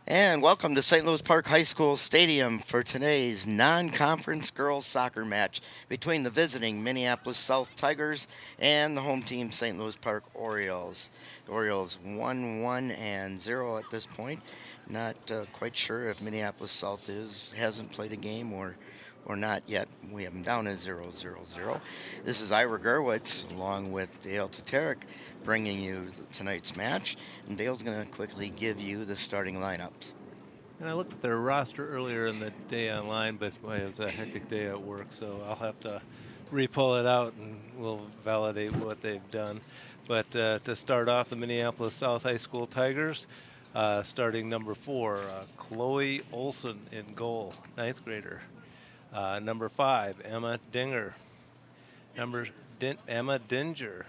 And welcome to St. Louis Park High School Stadium for today's non-conference girls soccer match between the visiting Minneapolis South Tigers and the home team St. Louis Park Orioles. The Orioles 1-1 and 0 at this point. Not quite sure if Minneapolis South hasn't played a game or not yet. We have them down at 0-0-0. This is Ira Gerwitz along with Dale Tatarek bringing you tonight's match. And Dale's going to quickly give you the starting lineups. And I looked at their roster earlier in the day online, but boy, it was a hectic day at work, so I'll have to re-pull it out and we'll validate what they've done. But to start off, the Minneapolis South High School Tigers, starting number 4, Chloe Olson in goal, ninth grader. Number 5, Emma Dinger. Emma Dinger.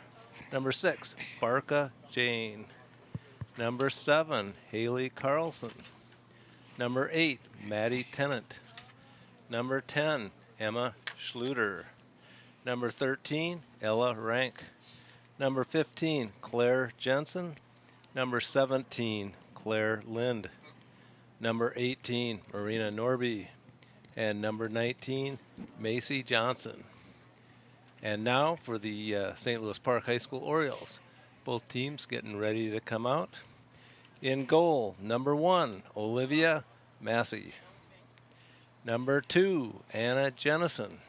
Number 6, Barca Jane. Number 7, Haley Carlson. Number 8, Maddie Tennant. Number 10, Emma Schluter. Number 13, Ella Rank. Number 15, Claire Jensen. Number 17, Claire Lind. Number 18, Marina Norby. And number 19, Macy Johnson. And now for the St. Louis Park High School Orioles. Both teams getting ready to come out. In goal, number 1, Olivia Massey. Number 2, Anna Jennison.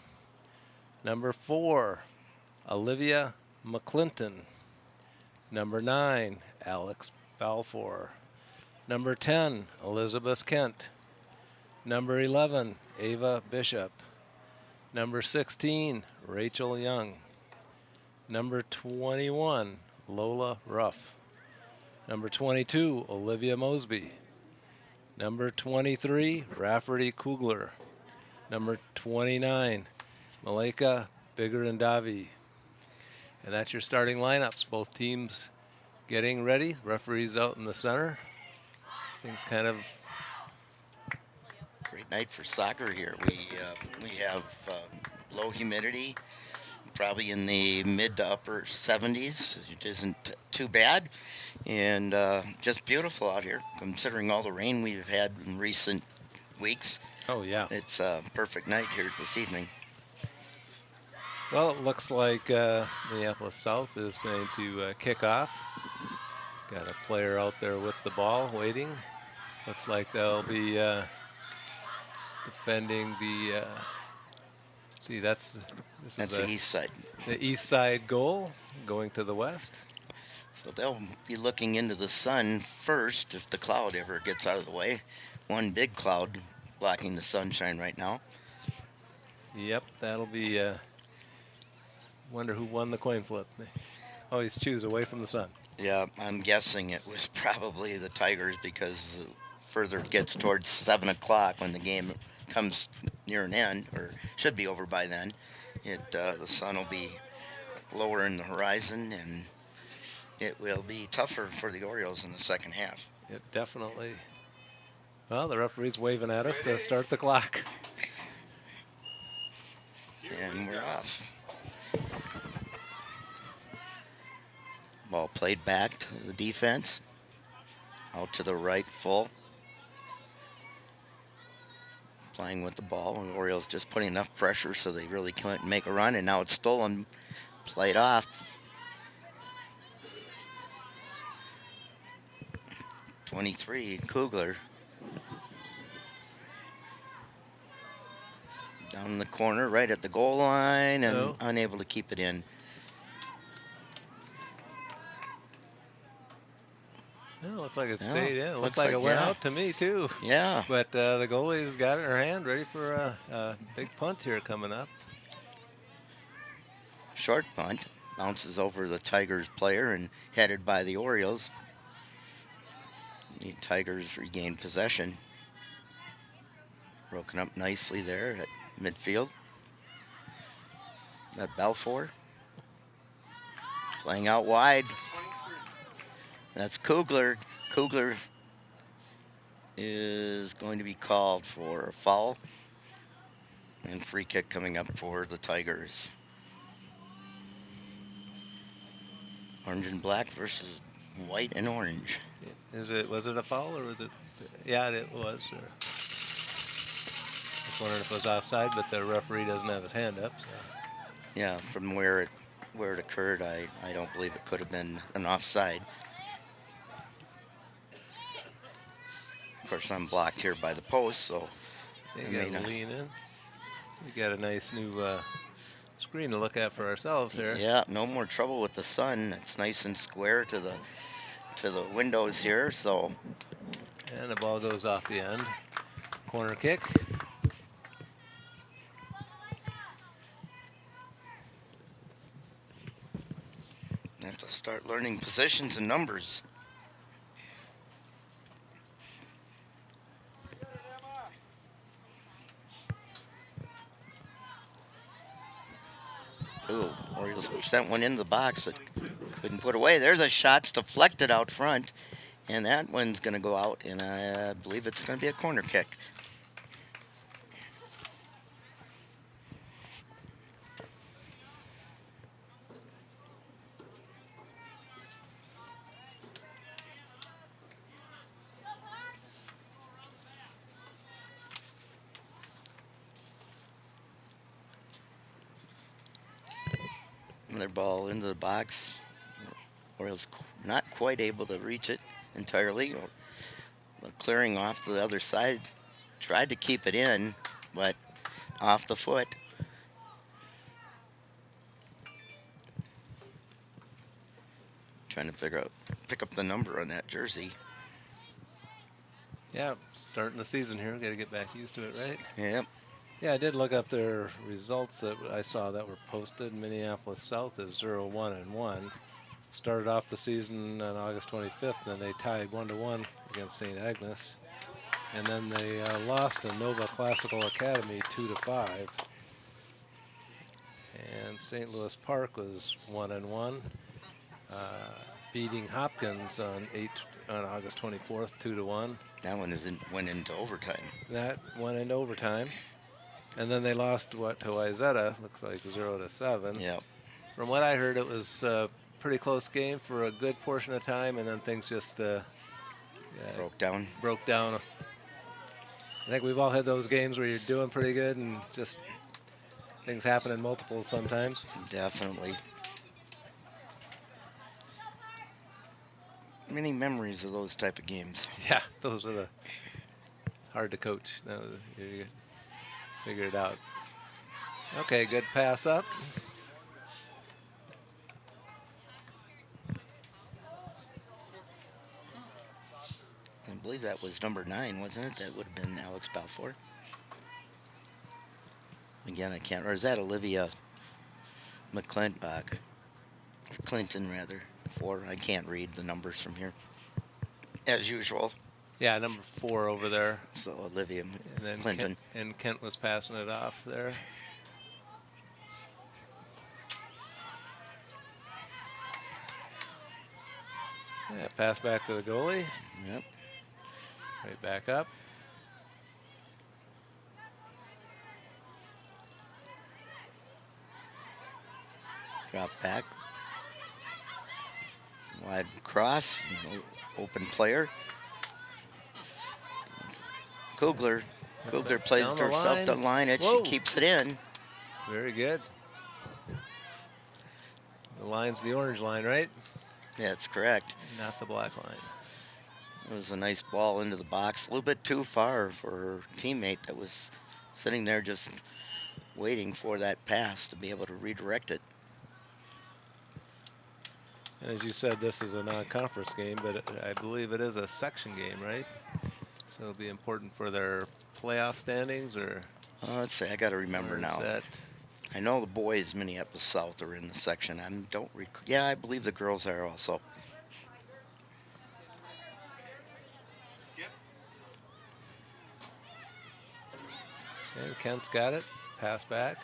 Number 4, Olivia McClinton. Number 9, Alex Balfour. Number 10, Elizabeth Kent. Number 11, Ava Bishop. Number 16, Rachel Young. Number 21, Lola Ruff. Number 22, Olivia Mosby. Number 23, Rafferty Kugler. Number 29, Malika Bigarandavi. And that's your starting lineups. Both teams getting ready. Referees out in the center. Things kind of... Great night for soccer here. We have low humidity, probably in the mid to upper 70s. It isn't too bad, and just beautiful out here considering all the rain we've had in recent weeks. Oh, yeah. It's a perfect night here this evening. Well, it looks like Minneapolis South is going to kick off. Got a player out there with the ball waiting. Looks like they'll be defending the... see, that's the east side. The east side goal going to the west. So they'll be looking into the sun first if the cloud ever gets out of the way. One big cloud blocking the sunshine right now. Yep, that'll be... wonder who won the coin flip. They always choose away from the sun. Yeah, I'm guessing it was probably the Tigers because further it gets towards 7 o'clock when the game comes near an end, or should be over by then, the sun will be lower in the horizon and it will be tougher for the Orioles in the second half. It definitely. Well, the referee's waving at us to start the clock. And we're off. Ball played back to the defense. Out to the right full. Playing with the ball. The Orioles just putting enough pressure so they really couldn't make a run. And now it's stolen. Played off. 23, Kugler. Down in the corner, right at the goal line, and unable to keep it in. It looked like it stayed in. It looked like it went out to me, too. Yeah. But the goalie's got it in her hand, ready for a big punt here coming up. Short punt. Bounces over the Tigers player and headed by the Orioles. The Tigers regain possession. Broken up nicely there at midfield. That Balfour. Playing out wide. That's Kugler. Kugler is going to be called for a foul. And free kick coming up for the Tigers. Orange and black versus White and orange. Was it a foul or was it? Yeah, it was. I was wondering if it was offside, but the referee doesn't have his hand up. So. Yeah, from where it occurred, I don't believe it could have been an offside. Of course, I'm blocked here by the post, so You I may got to not. lean in. We got a nice new screen to look at for ourselves here. Yeah, no more trouble with the sun. It's nice and square to the windows here. So. And the ball goes off the end. Corner kick. I have to start learning positions and numbers. Ooh, Orioles sent one into the box, but couldn't put away. There's a shot. It's deflected out front, and that one's going to go out, and I believe it's going to be a corner kick. Another ball into the box. Orioles not quite able to reach it entirely. Clearing off to the other side. Tried to keep it in, but off the foot. Trying to pick up the number on that jersey. Yeah, starting the season here. Got to get back used to it, right? Yep. Yeah, I did look up their results that I saw that were posted. Minneapolis South is 0-1-1. Started off the season on August 25th, and they tied 1-1 against St. Agnes. And then they lost to Nova Classical Academy 2-5. And St. Louis Park was 1-1, beating Hopkins on August 24th 2-1. That one went into overtime. That went into overtime. And then they lost to Wayzata, looks like 0-7. Yep. From what I heard, it was a pretty close game for a good portion of time, and then things just broke down. I think we've all had those games where you're doing pretty good and just things happen in multiples sometimes. Definitely. Many memories of those type of games. Yeah, those are hard to coach. No, you figure it out. Okay, good pass up. I believe that was number 9, wasn't it? That would have been Alex Balfour. Again, I can't. Or is that Olivia McClintock? Clinton, rather. 4. I can't read the numbers from here. As usual. Yeah, number 4 over there. So Olivia and then Clinton. Kent was passing it off there. Yeah, pass back to the goalie. Yep. Right back up. Drop back. Wide cross. Open player. Kugler plays to herself to line it. Whoa. She keeps it in. Very good. The line's the orange line, right? Yeah, that's correct. Not the black line. It was a nice ball into the box. A little bit too far for her teammate that was sitting there just waiting for that pass to be able to redirect it. And as you said, this is a non-conference game, but I believe it is a section game, right? So it'll be important for their playoff standings, or? Let's see. I got to remember now. I know the boys, Minneapolis South, are in the section. Yeah, I believe the girls are also. And Kent's got it. Pass back.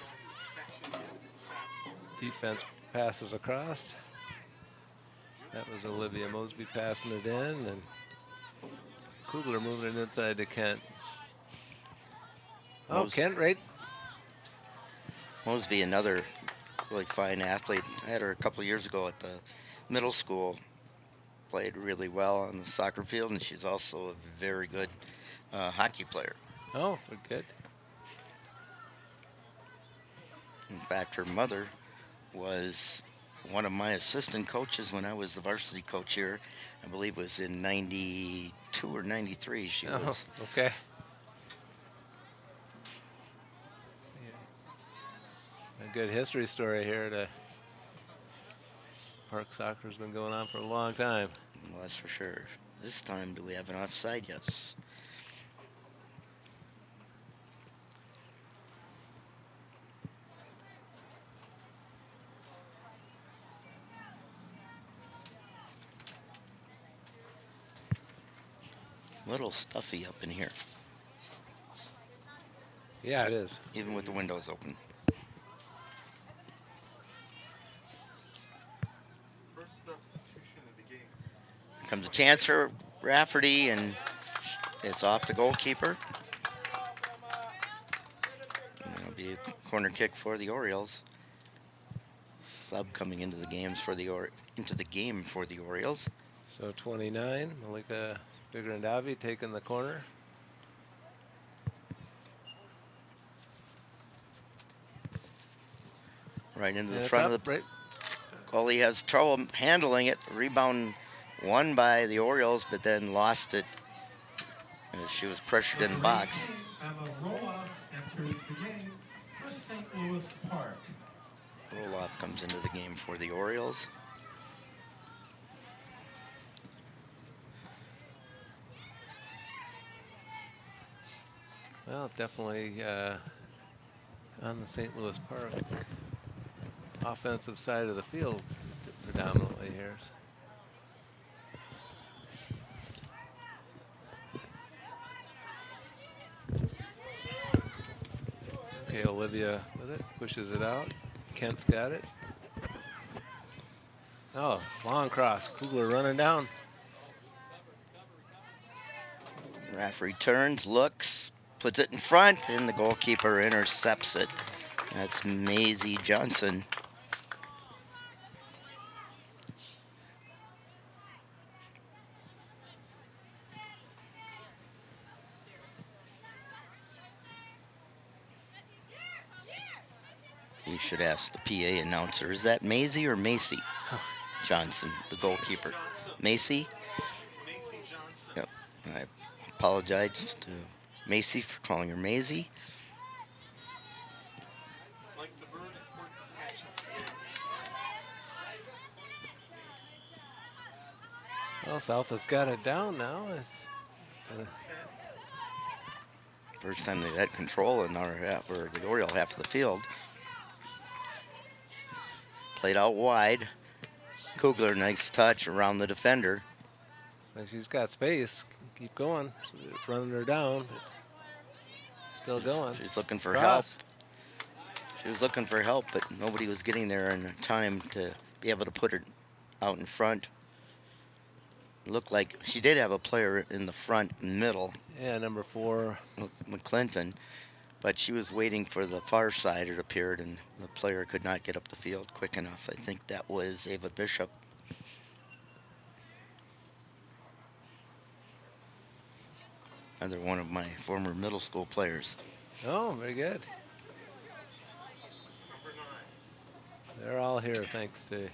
Defense passes across. That was Olivia Mosby passing it in, and Kugler moving it inside to Kent. Oh, Kent, right? Mosby, another really fine athlete. I had her a couple of years ago at the middle school. played really well on the soccer field, and she's also a very good hockey player. Oh, good. In fact, her mother was one of my assistant coaches when I was the varsity coach here. I believe it was in 92 or 93. She Oh, was. okay. A good history story here. To Park soccer's been going on for a long time. Well, that's for sure. This time, do we have an offside? Yes. Little stuffy up in here, Yeah, it is. even with the windows open. Here comes a chance for Rafferty, and it's off the goalkeeper. And it'll be a corner kick for the Orioles. Sub coming into the game for the Orioles. So 29, Malika Bigrandavi taking the corner. Right into the And it's front of up, the right. goalie. Has trouble handling it. Rebound won by the Orioles, but then lost it as she was pressured in the box. Emma Roloff enters the game for St. Louis Park. Roloff comes into the game for the Orioles. Well, definitely on the St. Louis Park offensive side of the field predominantly here. Okay, Olivia with it, pushes it out. Kent's got it. Oh, long cross. Kugler running down. Referee turns, looks, puts it in front, and the goalkeeper intercepts it. That's Maisie Johnson. You should ask the PA announcer, is that Maisie or Macy Johnson, the goalkeeper? Macy? Macy Johnson. Yep. I apologize to Macy for calling her Maisie. Like the bird important catches. Well, South has got it down now. First time they've had control in our half, or the Oriole half of the field. Played out wide. Kugler, nice touch around the defender. Like she's got space. Keep going. Running her down. Still going. She's looking for Cross. help. She was looking for help, but nobody was getting there in time to be able to put her out in front. It looked like she did have a player in the front and middle, Yeah, number 4. McClinton, but she was waiting for the far side, it appeared, and the player could not get up the field quick enough. I think that was Ava Bishop. Another one of my former middle school players. Oh, very good. They're all here thanks to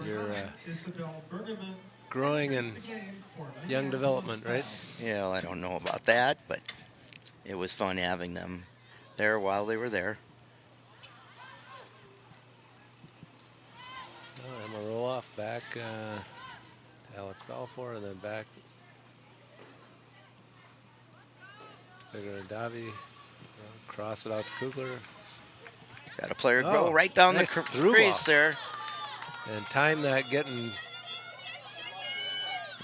your Isabel Bergman growing and enters the game for young Minneapolis development, right? South. Yeah, well, I don't know about that, but it was fun having them there while they were there. Oh, Emma Roloff back to Alex Balfour, and then back to Bigrandavi. Cross it out to Kugler. Got a player Oh, go right down nice the through crease ball. there. And time that getting.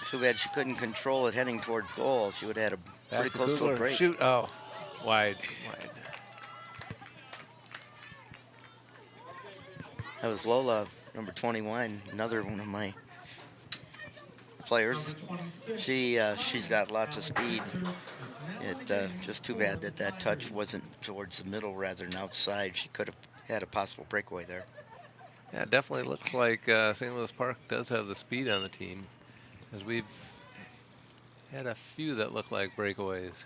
Too bad she couldn't control it heading towards goal. She would have had a Back pretty to close to Kugler. a break. Shoot. Oh, wide. That was Lola, number 21, another one of my players. Number 26, She's got lots of speed. It Just too bad that touch wasn't towards the middle rather than outside. She could have had a possible breakaway there. Yeah, it definitely looks like St. Louis Park does have the speed on the team. As we've had a few that look like breakaways.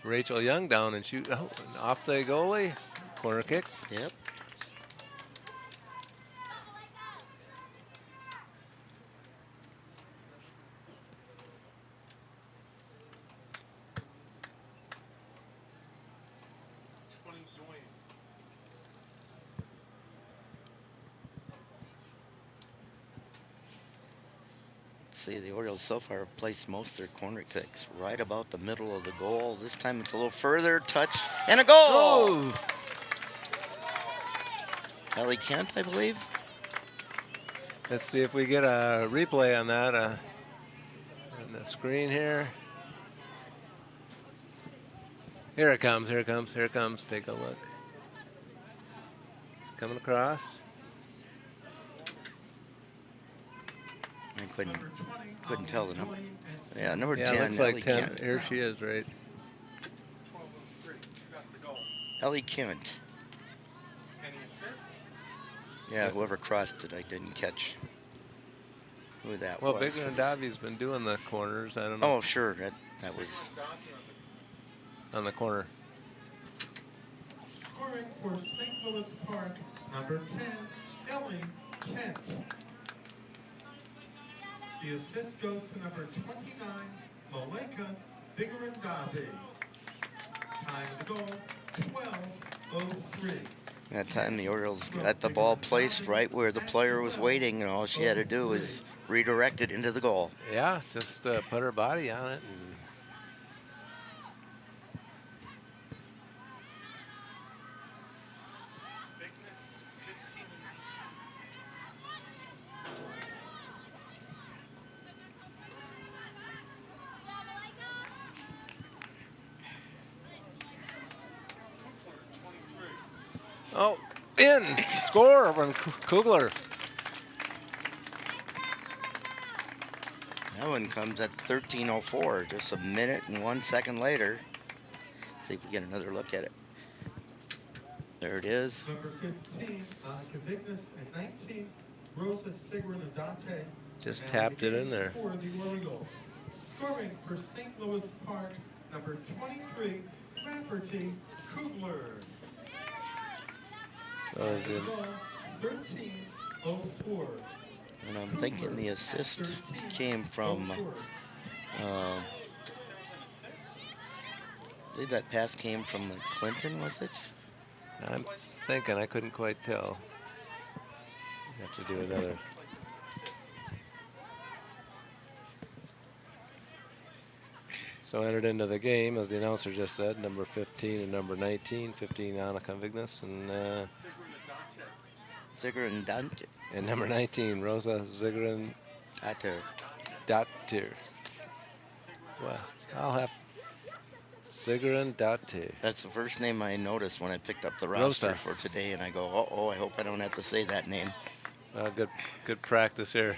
Rachel Young down and shoot. Oh, and off the goalie. Corner kick. Yep. See, the Orioles so far have placed most of their corner kicks right about the middle of the goal. This time it's a little further. Touch and a goal! Oh! Ellie Kent, I believe. Let's see if we get a replay on that on the screen here. Here it comes, here it comes, here it comes. Take a look. Coming across. I couldn't tell the number. Yeah, number 10. Yeah, looks like Ellie 10. Kent. Here she is, right? Ellie Kent. Any assist? Yeah, whoever crossed it, I didn't catch who that Well, was. Bigger and Davi's been doing the corners. I don't know. Oh, sure. That was. On the corner. Scoring for St. Louis Park, number 10, Ellie Kent. The assist goes to number 29, Maleka Bigarandavi. Time of the goal, 12:03. That time the Orioles got the ball placed right where the player was waiting, and all she had to do was redirect it into the goal. Yeah, just put her body on it. And oh, in! Score from Kugler. That one comes at 13:04, just a minute and 1 second later. See if we get another look at it. There it is. Number 15, Monica Vignes, and 19, Rosa Sigrid-Adante. Just tapped it in there. For the Orioles. Scoring for St. Louis Park, number 23, Rafferty Kugler. So is it 13:04. And I'm thinking the assist came from, I believe that pass came from Clinton, was it? I'm thinking, I couldn't quite tell. Have to do another. So entered into the game, as the announcer just said, number 15 and number 19. 15, Annika Vignes, and Sigrid-Adante. and number 19, Rosa Zigrin Datter. Well, I'll have Zigrin Datter. That's the first name I noticed when I picked up the roster Rosa. for today, and I go, uh-oh, I hope I don't have to say that name. Good practice here.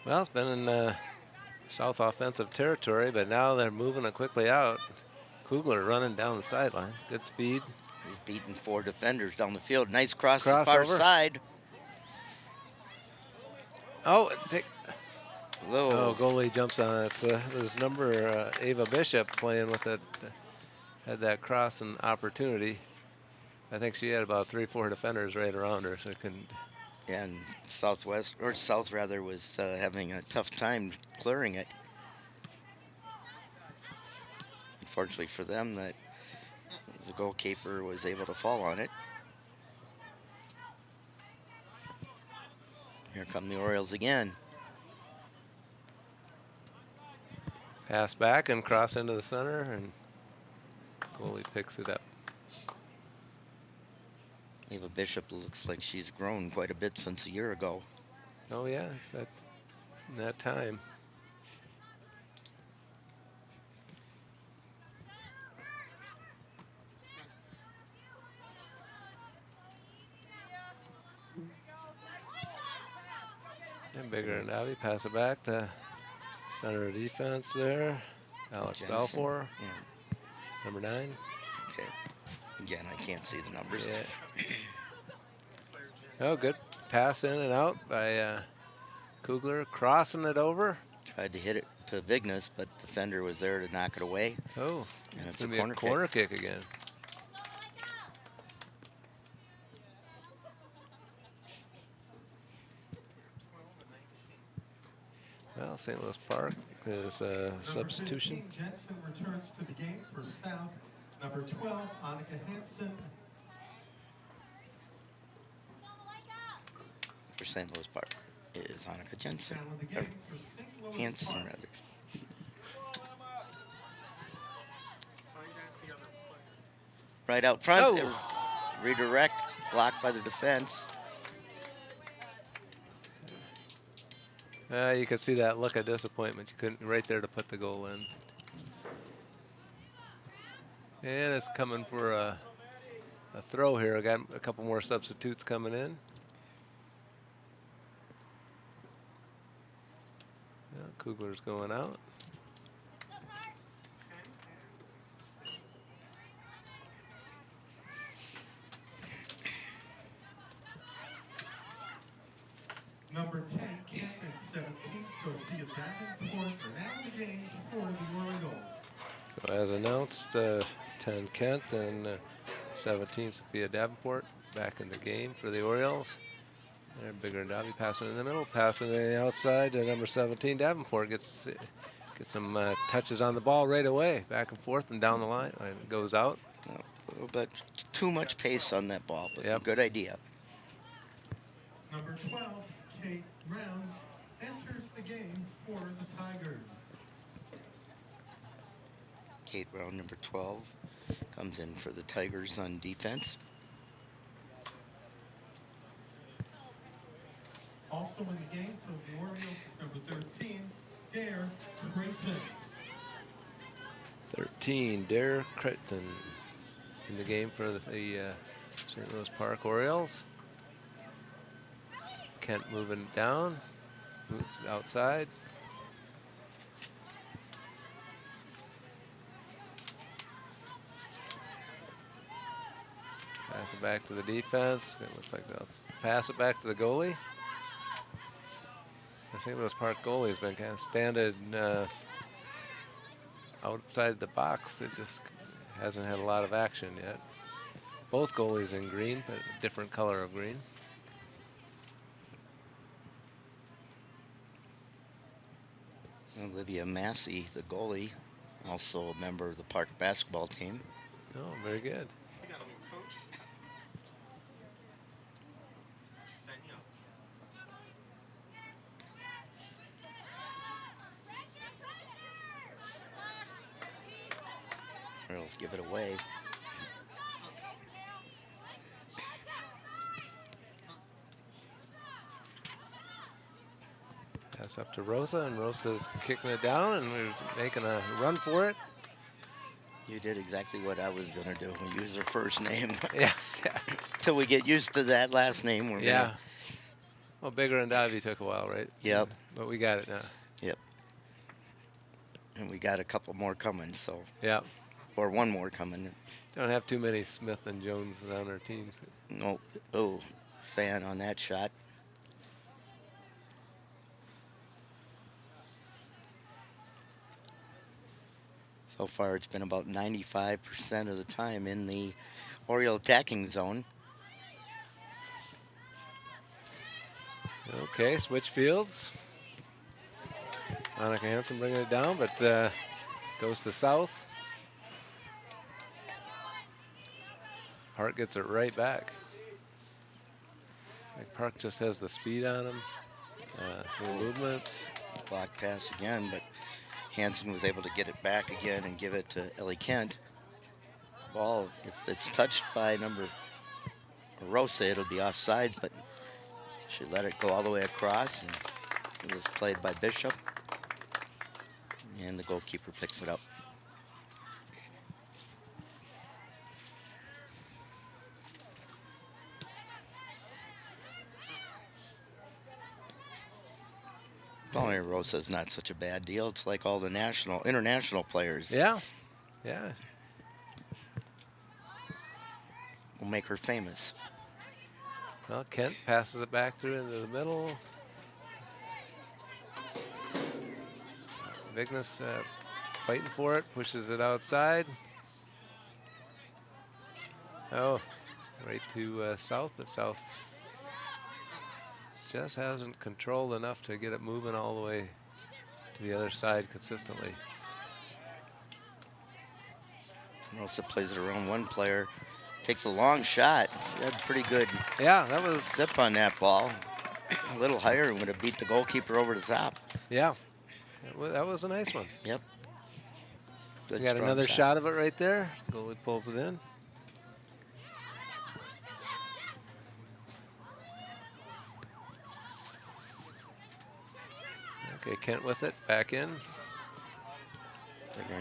Well, it's been in South offensive territory, but now they're moving it quickly out. Kugler running down the sideline. Good speed. He's beating 4 defenders down the field. Nice cross to the far Crossover. side. Oh, Whoa. goalie jumps on it. So there's number Ava Bishop playing with it. Had that cross and opportunity. I think she had about 3-4 defenders right around her, so it couldn't. Yeah, and South rather, was having a tough time clearing it. Unfortunately for them, that the goalkeeper was able to fall on it. Here come the Orioles again. Pass back and cross into the center, and goalie picks it up. Ava Bishop looks like she's grown quite a bit since a year ago. Oh yeah, it's that time. And Bigger and Abbey pass it back to center of defense there. Alex Jensen. Balfour, Yeah. number 9. Okay. Again, I can't see the numbers. Yeah. Oh, good pass in and out by Kugler, crossing it over. Tried to hit it to Vignes, but the defender was there to knock it away. Oh, And it's gonna a be a corner kick again. Well, St. Louis Park is a substitution. Number 15, Jensen returns to the game for South. Number 12, Annika Hansen. For St. Louis Park is Annika Jensen. Down in the game for St. Louis Hansen, Park. rather. Right out front. Oh. Redirect. Blocked by the defense. You could see that look of disappointment. You couldn't right there to put the goal in. And it's coming for a throw here. I got a couple more substitutes coming in. Yeah, Kugler's going out. Number 10, Kent, and 17, Sophia Davenport are now in the game for the Orioles. So as announced, 10 Kent and 17 Sophia Davenport back in the game for the Orioles. They're Bigger and Dobby passing in the middle, passing in the outside to number 17. Davenport gets some touches on the ball right away, back and forth and down the line. It goes out. A little bit too much pace on that ball, but Yep. good idea. Number 12, Kate Rounds, enters the game for the Tigers. Kate Brown, number 12, comes in for the Tigers on defense. Also in the game for the Orioles is number 13, Dare Creighton. 13, Dare Creighton in the game for the St. Louis Park Orioles. Kent moving down, moves outside. Pass it back to the defense. It looks like they'll pass it back to the goalie. The St. Louis Park goalie has been kind of standing outside the box. It just hasn't had a lot of action yet. Both goalies in green, but a different color of green. Olivia Massey, the goalie, also a member of the Park basketball team. Oh, very good. We got a new coach. Senya. Orioles give it away. Pass up to Rosa, and Rosa's kicking it down, and we're making a run for it. You did exactly what I was going to do. We use her first name. Yeah. Till we get used to that last name. We're Yeah. Gonna... Well, Bigger and Davy took a while, right? Yep. But we got it now. Yep. And we got a couple more coming, so. Yep. Or one more coming. Don't have too many Smith and Jones on our teams. No. Oh, fan on that shot. So far, it's been about 95% of the time in the Oriole attacking zone. Okay, switch fields. Annika Hansen bringing it down, but goes to South. Park gets it right back. It's like Park just has the speed on him. Some movements. Block pass again, but Hansen was able to get it back again and give it to Ellie Kent. Ball, if it's touched by number Rosa, it'll be offside, but she let it go all the way across, and it was played by Bishop. And the goalkeeper picks it up. Rosa's not such a bad deal. It's like all the international players. Yeah, yeah. Will make her famous. Well, Kent passes it back through into the middle. Vignes fighting for it, pushes it outside. Oh, right to South, but South just hasn't controlled enough to get it moving all the way to the other side consistently. Rosa plays it around one player, takes a long shot. She had pretty good Yeah, that was zip on that ball. A little higher and would have beat the goalkeeper over the top. Yeah, that was a nice one. Yep. Good, We got strong another shot of it right there. Goalie pulls it in. Okay, Kent with it, back in.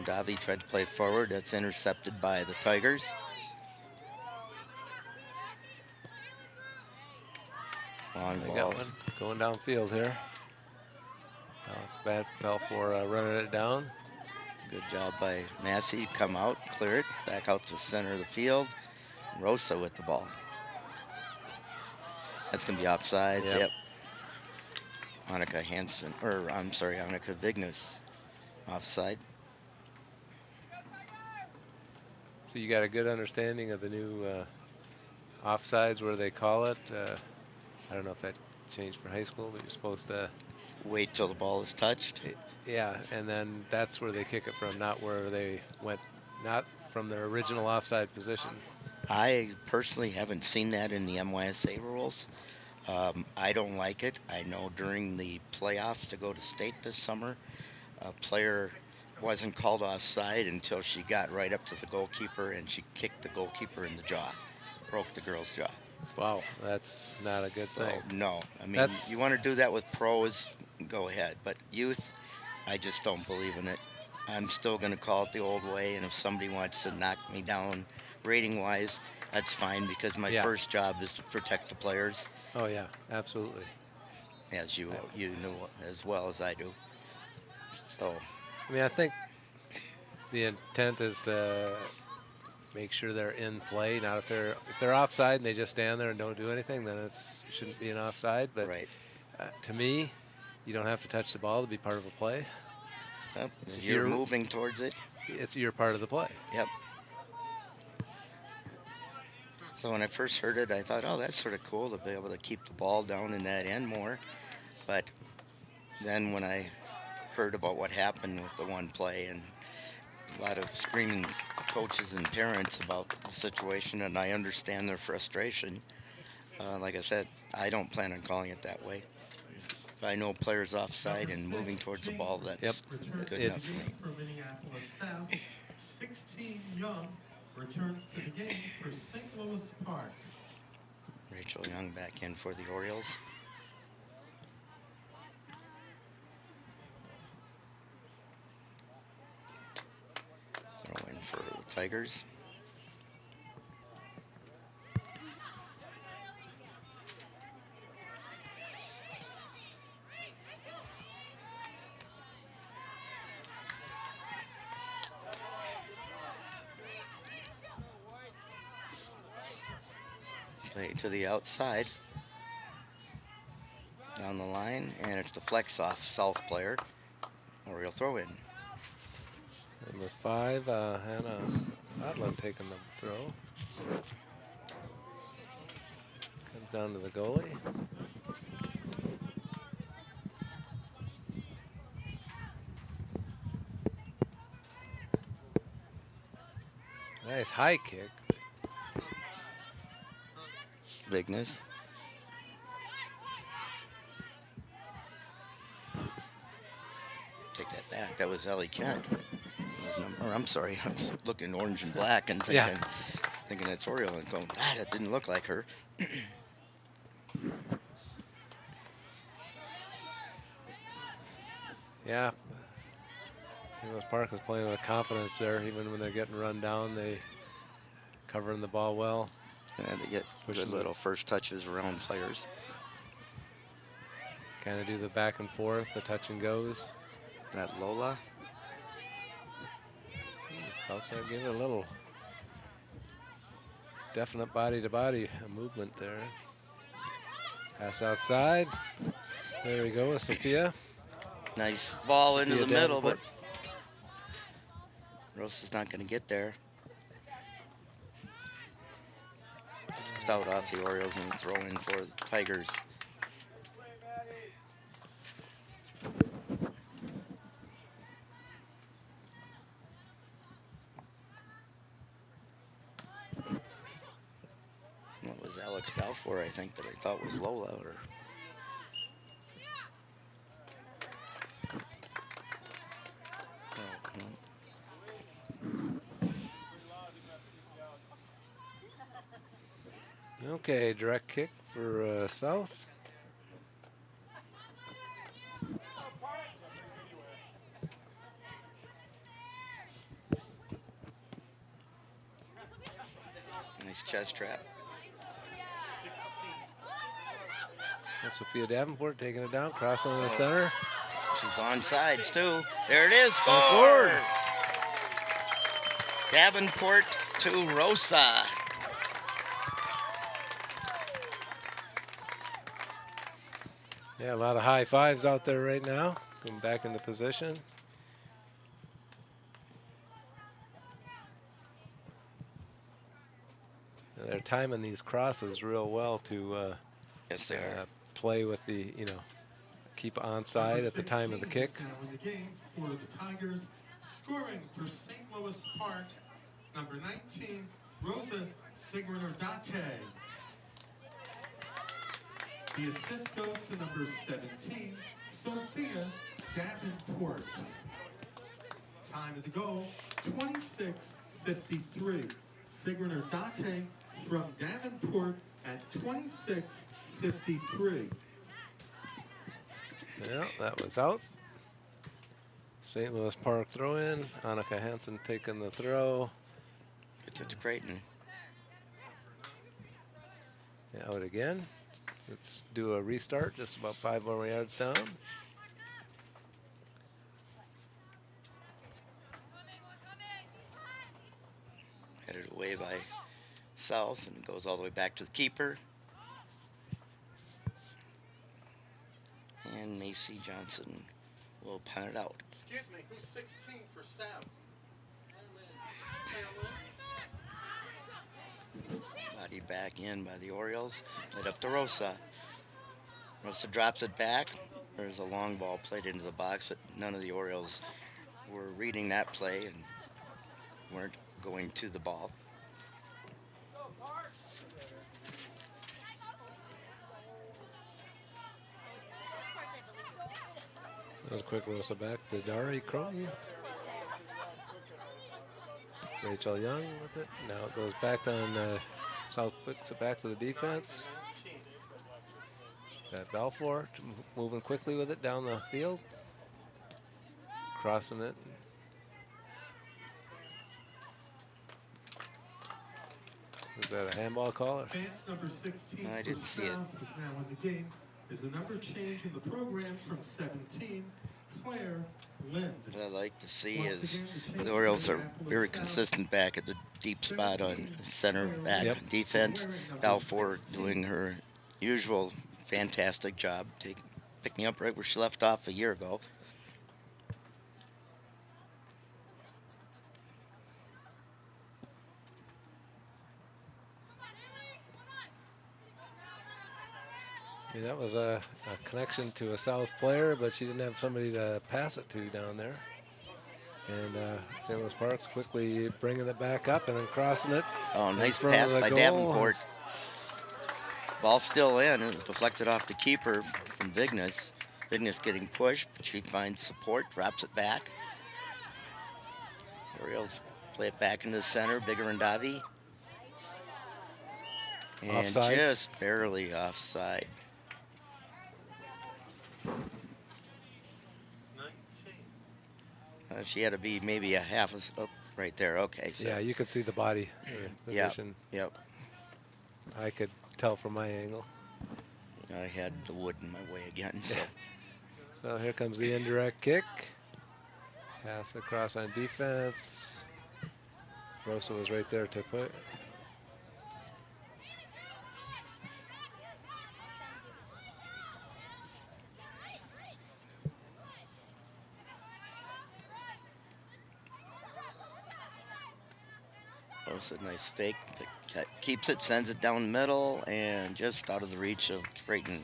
Davi tried to play it forward. That's intercepted by the Tigers. Long They ball. got one going downfield here. Alex Bad fell for running it down. Good job by Massey. Come out, clear it, back out to the center of the field. Rosa with the ball. That's going to be offside. Yep. Annika Hansen, or I'm sorry, Annika Vignes offside. So you got a good understanding of the new offsides, where they call it. I don't know if that changed for high school, but you're supposed to wait till the ball is touched. Yeah, and then that's where they kick it from, not where they went, not from their original offside position. I personally haven't seen that in the MYSA rules. I don't like it. I know during the playoffs to go to state this summer, a player wasn't called offside until she got right up to the goalkeeper and she kicked the goalkeeper in the jaw, broke the girl's jaw. Wow, that's not a good thing. No, I mean, you want to do that with pros, go ahead. But youth, I just don't believe in it. I'm still going to call it the old way, and if somebody wants to knock me down rating-wise, that's fine, because my first job is to protect the players. Oh, yeah, absolutely. As you know as well as I do. So, I mean, I think the intent is to make sure they're in play. Not if they're offside and they just stand there and don't do anything, then it shouldn't be an offside. But to me, you don't have to touch the ball to be part of a play. Yep. If you're moving towards it, you're part of the play. Yep. So when I first heard it, I thought, oh, that's sort of cool to be able to keep the ball down in that end more. But then when I heard about what happened with the one play, and a lot of screaming coaches and parents about the situation, and I understand their frustration. Like I said, I don't plan on calling it that way. If I know players offside and moving towards the ball, that's good enough for me. For Minneapolis South, 16 Young returns to the game for St. Louis Park. Rachel Young back in for the Orioles. Throw in for the Tigers. Play to the outside. Down the line, and it's the flex off South player. Oriole throw in. Number 5, Hannah Odlund taking the throw. Comes down to the goalie. Nice high kick. Vignes. Take that back. That was Ellie Kent. Or I'm sorry, I was looking orange and black and thinking that's Oriole and going, that didn't look like her. Yeah. St. Louis Park is playing with confidence there, even when they're getting run down. They covering the ball well. And they get good little first touches around players. Kind of do the back and forth, the touch and goes. That Lola. South there gave it a little definite body-to-body movement there. Pass outside. There we go with Sophia. Nice ball into Sophia the middle, Davenport. but Rosa's not going to get there. Stout off the Orioles and throw in for the Tigers. What was Alex Balfour, I think, that I thought was Lola, or oh, no. Okay, direct kick for South. Nice chest trap. That's Sophia Davenport taking it down, crossing in the center. She's on sides too. There it is. Score! Scored. Davenport to Rosa. Yeah, a lot of high fives out there right now. Going back into position. And they're timing these crosses real well to Yes, they are. play with the, keep onside at the time of the kick. Now in the game for the Tigers, scoring for St. Louis Park, number 19, Rosa Sigurnardate. The assist goes to number 17, Sophia Davenport. Time of the goal, 26:53. Sigurnardate from Davenport at 26:53. Yeah, that was out. St. Louis Park throw in. Annika Hansen taking the throw. It's to Creighton. Yeah, out again. Let's do a restart, just about 5 more yards down. Headed away by South and goes all the way back to the keeper. And Macy Johnson will punt it out. Excuse me, who's 16 for South? Body back in by the Orioles. Played up to Rosa. Rosa drops it back. There's a long ball played into the box, but none of the Orioles were reading that play and weren't going to the ball. That was a quick Rosa back to Dari Croton. Rachel Young with it. Now it goes back on South, picks it back to the defense. Got Balfour moving quickly with it down the field. Crossing it. Is that a handball call? Advance number 16 I didn't for see it. South is now in the game. Is a number change in the program from 17, Claire Lind. What I like to see Once is again, the change the Orioles for are Minneapolis very South. consistent back at the deep spot on center back Yep. defense. Balfour doing her usual fantastic job, picking up right where she left off a year ago. Yeah, that was a connection to a South player, but she didn't have somebody to pass it to down there. And St. Louis Park's quickly bringing it back up and then crossing it. Oh, in nice front of pass the by goal. Davenport. Ball still in. It was deflected off the keeper from Vignes. Vignes getting pushed, but she finds support, drops it back. Orioles play it back into the center. Bigger and Davi. And Offsides. just barely offside. 19. She had to be maybe a half a right there. Okay. So, Yeah, you could see the body Yep. position. Yep. I could tell from my angle. I had the wood in my way again, so. So here comes the indirect kick. Pass across on defense. Rosa was right there to put. Rosa, nice fake. Keeps it, sends it down the middle, and just out of the reach of Creighton.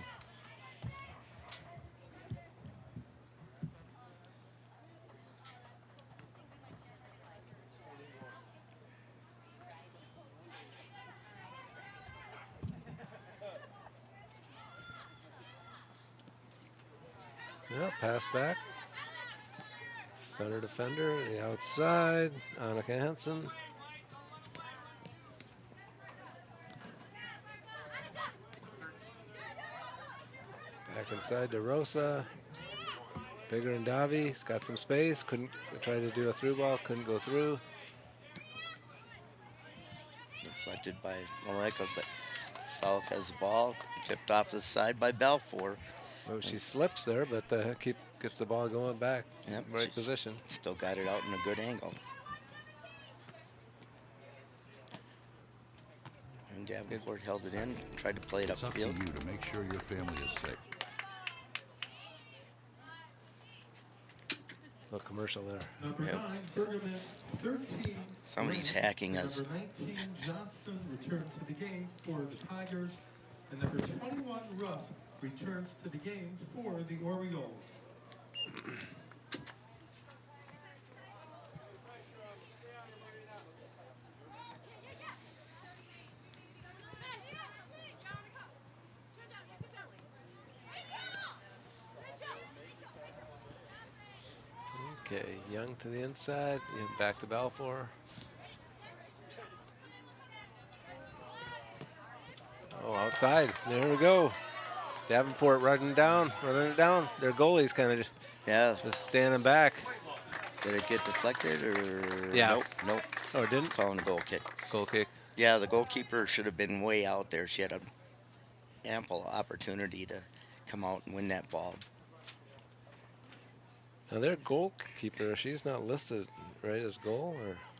Yeah, pass back. Center defender, the outside. Annika Hansen. Back inside to Rosa. Bigger than Davi. He's got some space. Couldn't try to do a through ball. Couldn't go through. Deflected by Maleka, but South has the ball. Tipped off the side by Balfour. Oh, she slips there, but gets the ball going back. Yep, Right position. Still got it out in a good angle. And Davenport held it in, tried to play it It's up to upfield. you to make sure your family is safe. A commercial there. Number Yep. 9, Bergman, 13. Somebody's Grant. hacking us. Number 19, Johnson, returned to the game for the Tigers. And number 21, Ruff, returns to the game for the Orioles. Okay, Young to the inside. Yeah, back to Balfour. Oh, outside. There we go. Davenport running it down. Their goalie's kind of Yeah, just standing back. did it get deflected or? Yeah. Nope. Oh, it didn't? Calling a goal kick. Goal kick. Yeah, the goalkeeper should have been way out there. She had an ample opportunity to come out and win that ball. Now their goalkeeper, she's not listed right as goal,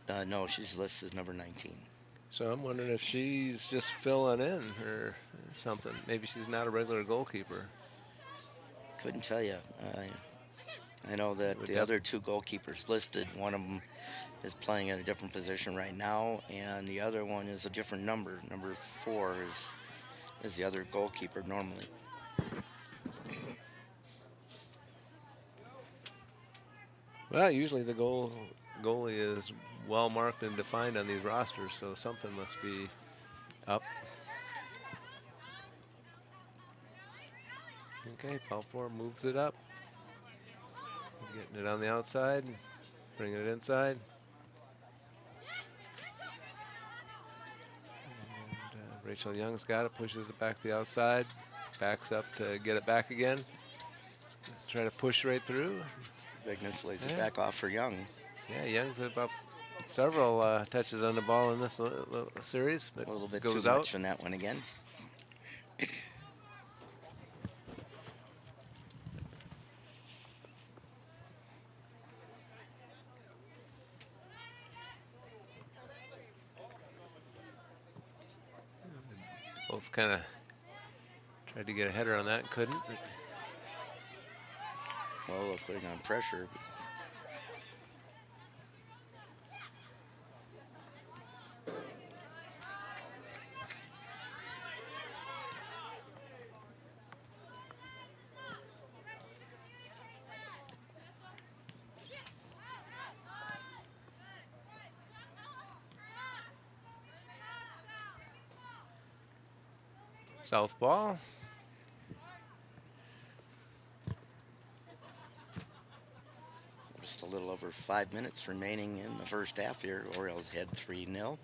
or No, she's listed as number 19. so I'm wondering if she's just filling in or something. Maybe she's not a regular goalkeeper. Couldn't tell you. I know that the other two goalkeepers listed, one of them is playing at a different position right now, and the other one is a different number. Number 4 is the other goalkeeper normally. Well, usually the goalie is well marked and defined on these rosters, so something must be up. Okay, Balfour moves it up. Getting it on the outside, bringing it inside. And, Rachel Young's got it, pushes it back to the outside, backs up to get it back again. Try to push right through. Vignes lays it Yeah. back off for Young. Yeah, Young's about several touches on the ball in this little series, but A little bit goes too out. much in that one again. Both kind of tried to get a header on that, couldn't. Well, putting on pressure. Southpaw. Just a little over 5 minutes remaining in the first half here. Orioles head 3-0.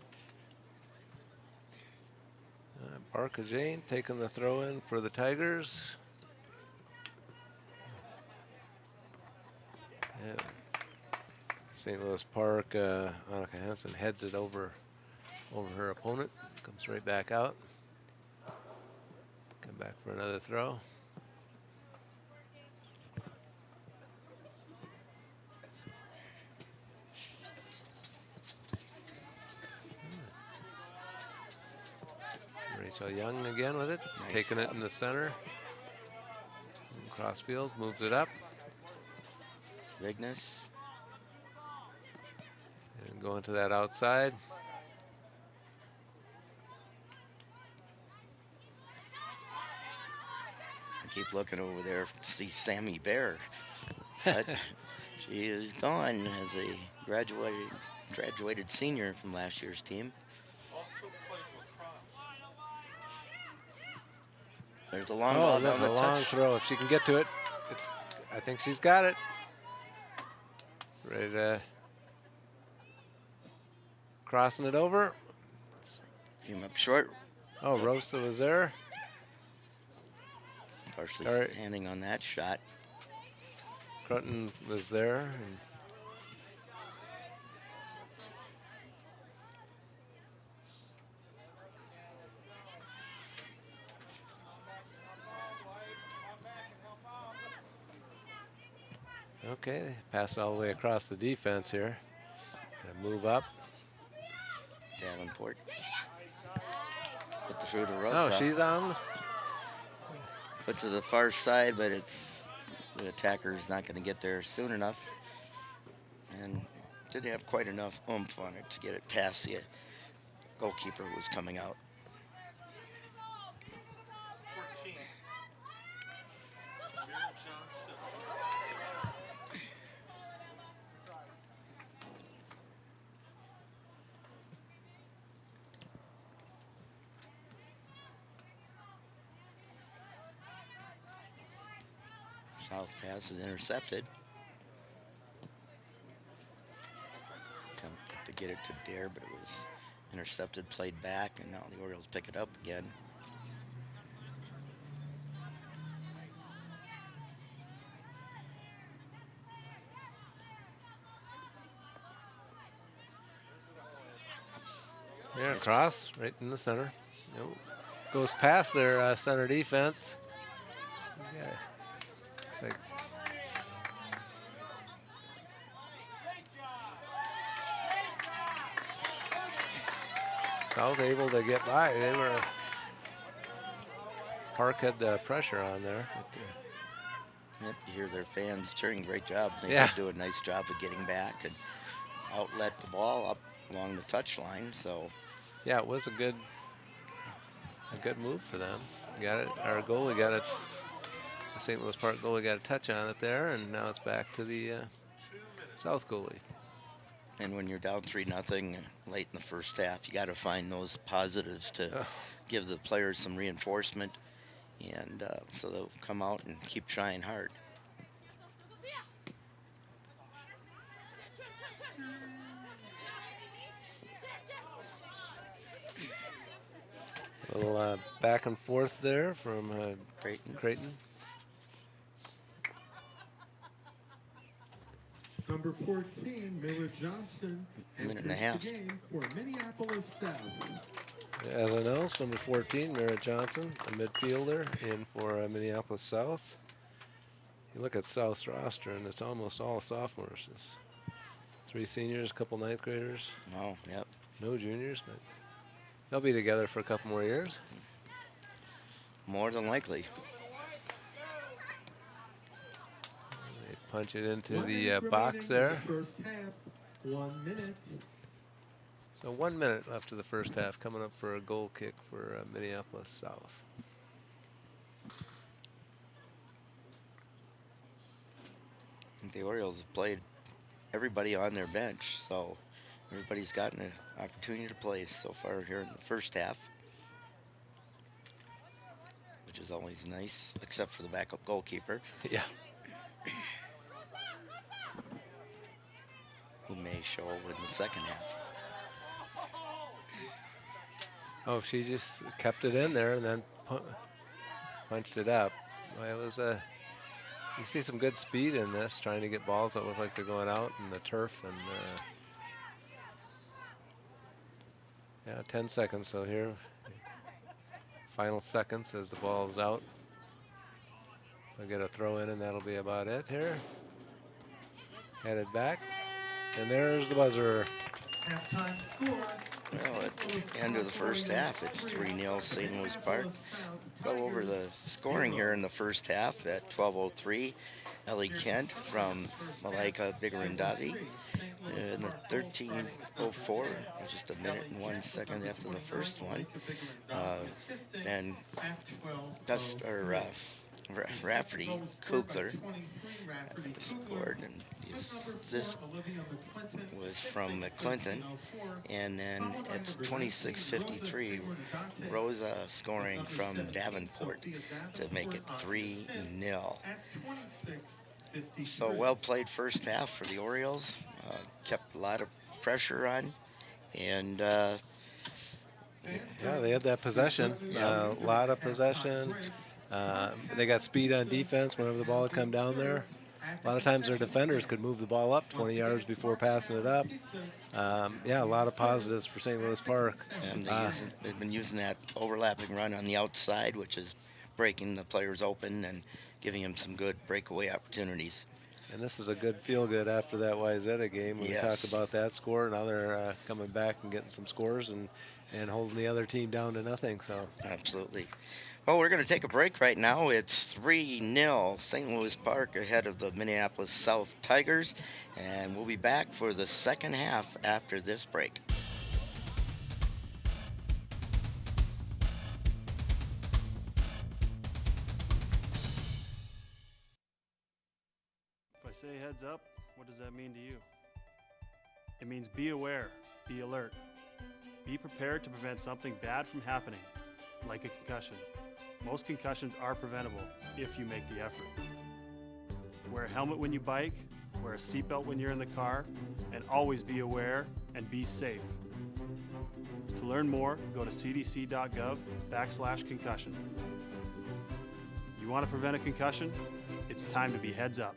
Barca Jane taking the throw in for the Tigers. Yeah. St. Louis Park, Annika Hansen heads it over her opponent. Comes right back out. And back for another throw. Rachel Young again with it, Nice taking it job. in the center. Crossfield moves it up. Vignes. And going to that outside. I keep looking over there to see Sammy Bear. But she is gone as a graduated senior from last year's team. Also played lacrosse. There's a long Oh, ball look, down a the long touch. throw. If she can get to it, I think she's got it. Ready to crossing it over. Came up short. Oh, Rosa was there. Partially All right. handing on that shot. Crutton was there. And okay, pass it all the way across the defense here. Gonna move up. Davenport. Put the through to Rosa. Oh, she's on. Put to the far side, but the attacker's not going to get there soon enough. And didn't have quite enough oomph on it to get it past the goalkeeper who was coming out. 14. Mira Johnson. South pass is intercepted. To get it to Dare, but it was intercepted, played back, and now the Orioles pick it up again. Yeah, cross right in the center. Nope. Goes past their center defense. Yeah. It's like South able to get by. Park had the pressure on there. But, Yep, you hear their fans cheering. Great job. They Yeah. did do a nice job of getting back and outlet the ball up along the touch line. So yeah, it was a good move for them. Got it. Our goalie got it. The St. Louis Park goalie got a touch on it there, and now it's back to the 2 minutes. South goalie. and when you're down 3-0 late in the first half, you got to find those positives to give the players some reinforcement, and so they'll come out and keep trying hard. A little back and forth there from Creighton. Number 14, Miller Johnson, Minute and a enters half. the game for Minneapolis South. As announced, number 14, Mira Johnson, a midfielder, in for Minneapolis South. You look at South's roster, and it's almost all sophomores. It's 3 seniors, a couple 9th graders, Oh, yep. no juniors, but they'll be together for a couple more years. More than likely. They punch it into 1 the minute box remaining in there. the first half, 1 minute. So 1 minute left of the first half, coming up for a goal kick for Minneapolis South. The Orioles have played everybody on their bench, so everybody's gotten an opportunity to play so far here in the first half, which is always nice, except for the backup goalkeeper, Yeah. who may show in the second half. Oh, she just kept it in there and then punched it up. Well, it was you see some good speed in this, trying to get balls that look like they're going out in the turf. And yeah, 10 seconds. So here, final seconds as the ball's out. I'll get a throw in, and that'll be about it here. Headed back, and there's the buzzer. Halftime score. Well, at the end of the first half, it's 3-0 St. Louis Park. Go over the scoring here in the first half at 12:03. Ellie Kent from Malaika Bigarandavi. In the 13:04, just a minute and 1 second after the first one. And Rafferty Kugler scored, and this was from McClinton. And then at 26:53, Rosa scoring from Davenport to make it 3-0. So well played first half for the Orioles. Kept a lot of pressure on, and yeah, they had that possession, a lot of possession. They got speed on defense whenever the ball would come down there. A lot of times their defenders could move the ball up 20 yards before passing it up. Yeah, a lot of positives for St. Louis Park. And they've been using that overlapping run on the outside, which is breaking the players open and giving them some good breakaway opportunities. And this is a good feel-good after that Wayzata game. We talked about that score. Now they're coming back and getting some scores and holding the other team down to nothing. So absolutely. Well, we're going to take a break right now. It's 3-0 St. Louis Park ahead of the Minneapolis South Tigers, and we'll be back for the second half after this break. If I say heads up, what does that mean to you? It means be aware, be alert. Be prepared to prevent something bad from happening, like a concussion. Most concussions are preventable if you make the effort. Wear a helmet when you bike, wear a seatbelt when you're in the car, and always be aware and be safe. To learn more, go to CDC.GOV/concussion. You want to prevent a concussion? It's time to be heads up.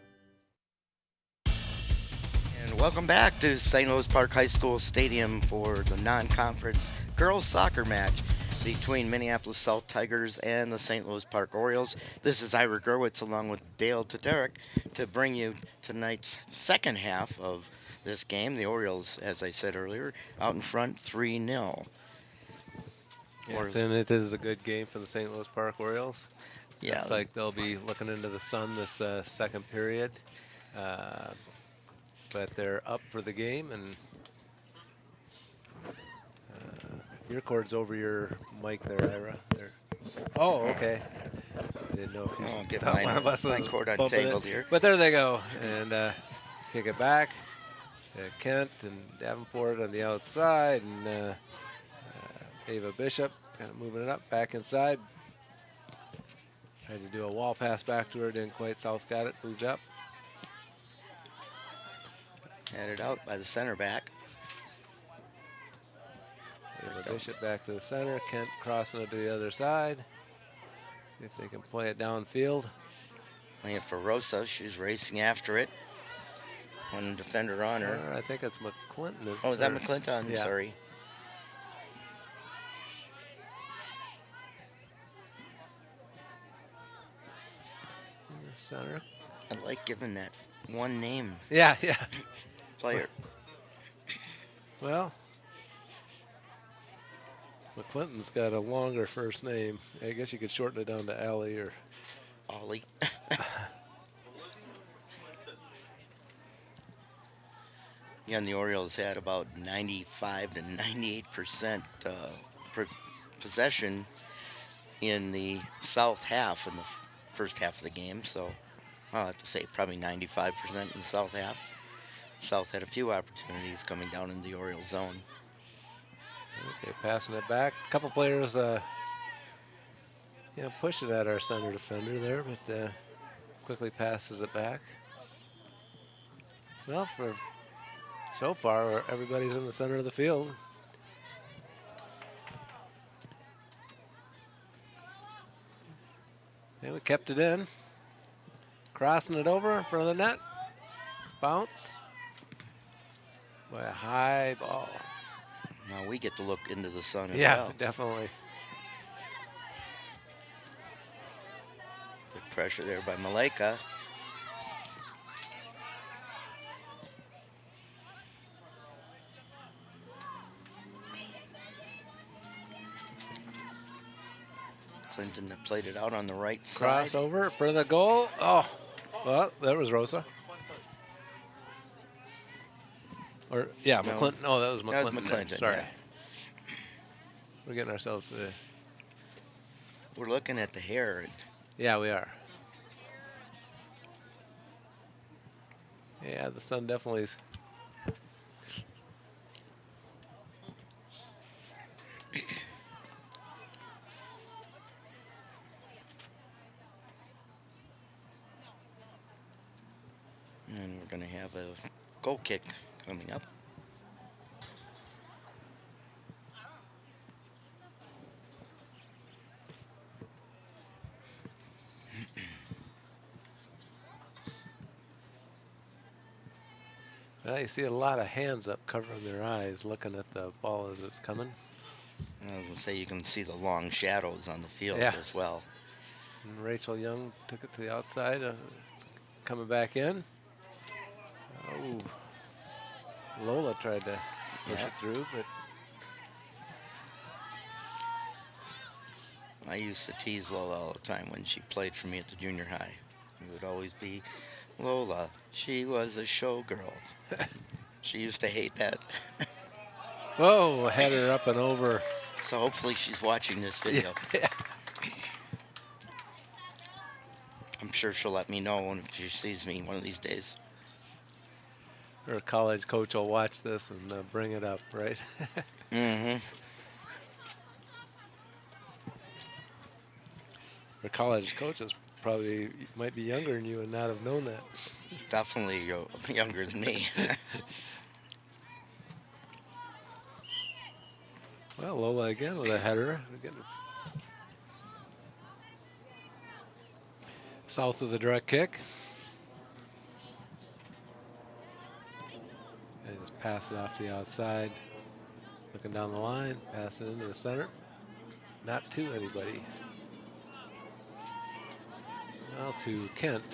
And welcome back to St. Louis Park High School Stadium for the non-conference girls soccer match between Minneapolis South Tigers and the St. Louis Park Orioles. This is Ira Gerwitz along with Dale Toderick to bring you tonight's second half of this game. The Orioles, as I said earlier, out in front 3-0. Yes, and it is a good game for the St. Louis Park Orioles. Yeah. It's like they'll be looking into the sun this second period. But they're up for the game, and your cord's over your mic there, Ira. There. Oh, okay. I didn't know if you get thought one of us was my cord bumping untangled it. here. But there they go, and kick it back. Kent and Davenport on the outside, and Ava Bishop kind of moving it up, back inside. Tried to do a wall pass back to her, didn't quite. South got it, moved up. Headed out by the center back. Bishop back to the center. Kent crossing it to the other side. If they can play it downfield. Playing it for Rosa. She's racing after it. One defender on her. I think it's McClinton. Oh, is that McClinton? I'm sorry. In the center. I like giving that one name. Yeah. Player. Well, McClinton's got a longer first name. I guess you could shorten it down to Allie or Ollie. Yeah, and the Orioles had about 95 to 98% possession in the south half, in the first half of the game. So I'll have to say probably 95% in the south half. South had a few opportunities coming down in the Orioles zone. Okay, passing it back. A couple players push it at our center defender there, but quickly passes it back. Well, for so far, everybody's in the center of the field. And we kept it in. Crossing it over in front of the net. Bounce. Boy, a high ball. Now we get to look into the sun as Yeah, well. definitely. Good pressure there by Maleka. Clinton that played it out on the right side. Crossover for the goal. Oh, well, there was Rosa. Or, yeah, No, McClinton. Oh, that was That McClinton. was there. McClinton, Sorry. yeah. We're getting ourselves. We're looking at the hair. Yeah, we are. Yeah, the sun definitely is. And we're going to have a goal kick coming up. Well, you see a lot of hands up covering their eyes looking at the ball as it's coming. I was going to say you can see the long shadows on the field Yeah. as well. And Rachel Young took it to the outside. It's coming back in. Oh, Lola tried to push Yeah. it through, but I used to tease Lola all the time when she played for me at the junior high. It would always be, Lola, she was a showgirl. She used to hate that. whoa, header up and over. So hopefully she's watching this video. Yeah. I'm sure she'll let me know if she sees me one of these days. Her college coach will watch this and bring it up, right? Mm-hmm. Her college coaches probably might be younger than you and not have known that. Definitely younger than me. Well, Lola again with a header. We're getting South of the direct kick. And just pass it off the outside. Looking down the line, pass it into the center. Not to anybody. Now to Kent.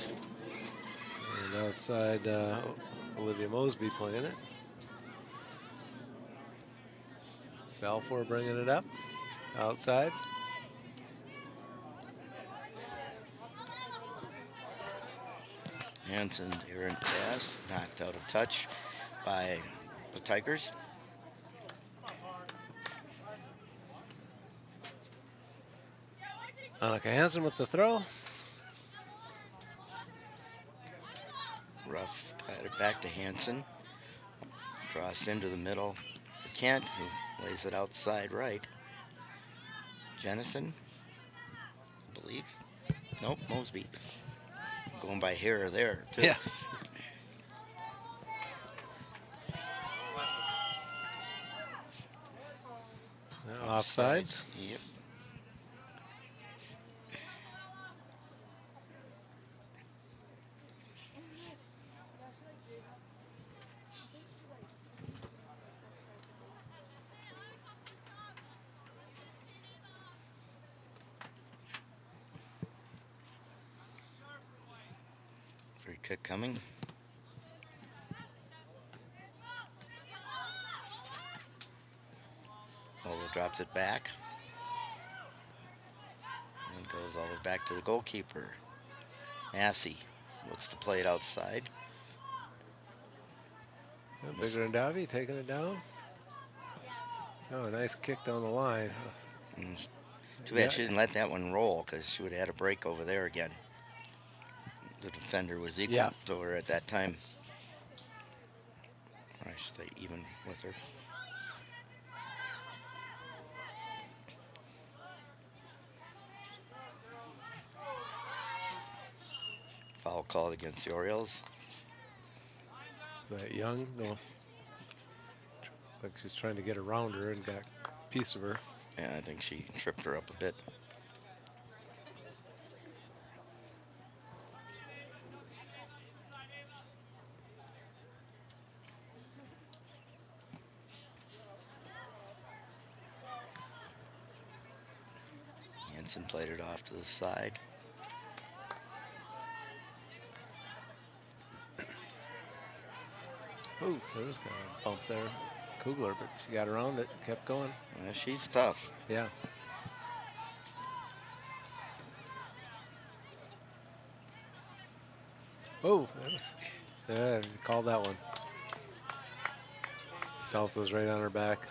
And outside, Olivia Mosby playing it. Balfour bringing it up. Outside. Hansen's errant pass, knocked out of touch by the Tigers. Annika Hansen with the throw. Ruff got it back to Hansen. Cross into the middle for Kent, who lays it outside right. Jennison, I believe. Nope, Mosby. Going by hair there, too. Yeah. Now offsides. Yep. Free kick coming. Lola drops it back. And goes all the way back to the goalkeeper. Massey looks to play it outside. Bigger than Davy taking it down. Oh, a nice kick down the line. And too bad she didn't let that one roll, because she would have had a break over there again. The defender was equal to her at that time. Or I should say even with her. Foul called against the Orioles. That Young, no, like she's trying to get around her and got a piece of her. Yeah, I think she tripped her up a bit. Hansen played it off to the side. Oh, there was kind of a bump there. Kugler, but she got around it, kept going. She's tough. Yeah. Oh, yeah, called that one. South was right on her back.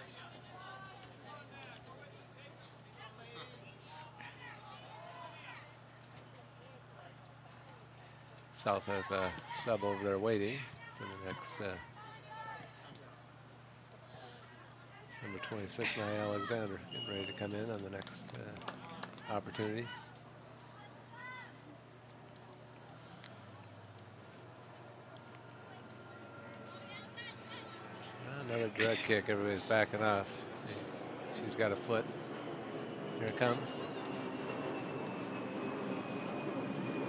South has a sub over there waiting for the next number 26, Nia Alexander, getting ready to come in on the next opportunity. Another direct kick. Everybody's backing off. She's got a foot. Here it comes.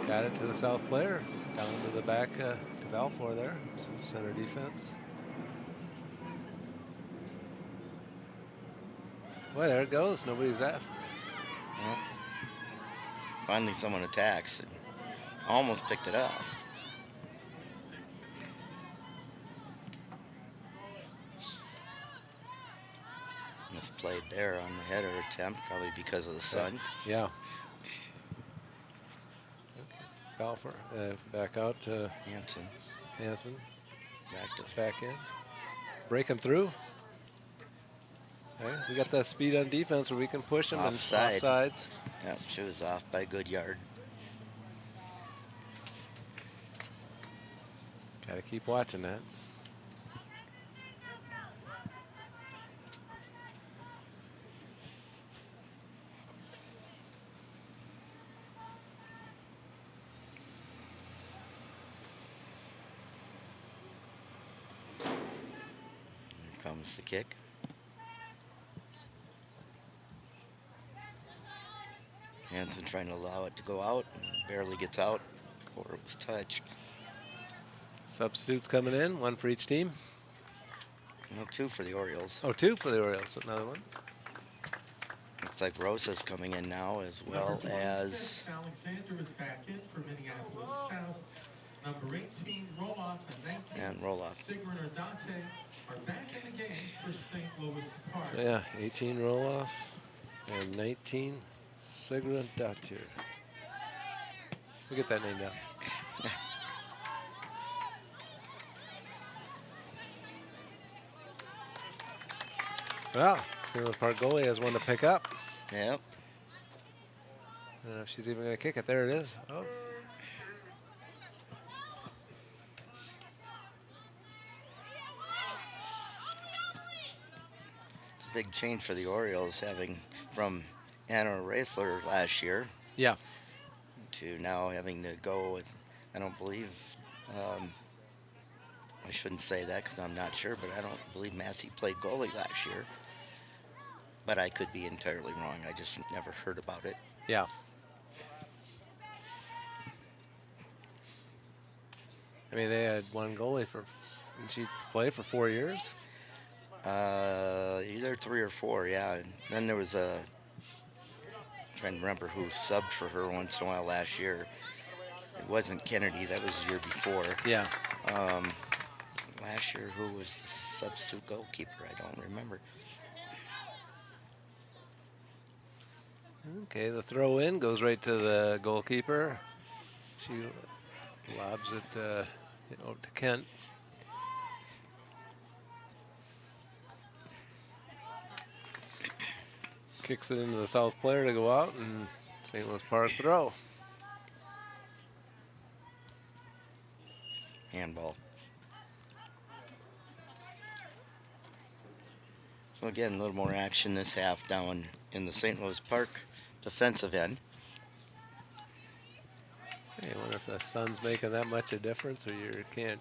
Got it to the South player. Down to the back to Balfour there. Some center defense. Well, there it goes. Nobody's after. Well, finally, someone attacks and almost picked it up. Misplayed there on the header attempt, probably because of the sun. Yeah. Okay. Balfour back out to Hanson. Hanson. Back in. Breaking through. Okay. We got that speed on defense where we can push them Offside. and offsides. Yep, she was off by a good yard. Got to keep watching that. Comes the kick. Hanson trying to allow it to go out, and barely gets out, or it was touched. Substitutes coming in, one for each team. No, two for the Orioles. Oh, two for the Orioles, another one. Looks like Rosa's coming in now, as well as Alexander is back in for Minneapolis South. Number 18, Roloff, and 19, Roloff. Sigrid or Dante are back in the game for St. Louis Park. So yeah, 18 Roloff and 19 Sigrid Date. We'll get that name down. Well, St. Louis Park goalie has one to pick up. Yep. I don't know if she's even going to kick it. There it is. Oh. Big change for the Orioles, having from Anna Reisler last year. Yeah. To now having to go with, I don't believe, I shouldn't say that because I'm not sure, but I don't believe Massey played goalie last year. But I could be entirely wrong. I just never heard about it. Yeah. I mean, they had one goalie for, did she play for 4 years? Either 3 or 4, yeah. And then there was a, I'm trying to remember who subbed for her once in a while last year. It wasn't Kennedy, that was the year before. Yeah. Last year, who was the substitute goalkeeper? I don't remember. Okay, the throw in goes right to the goalkeeper. She lobs it over to Kent. Kicks it into the South player to go out, and St. Louis Park throw. Handball. So again, a little more action this half down in the St. Louis Park defensive end. Hey, I wonder if the sun's making that much a difference, or you can't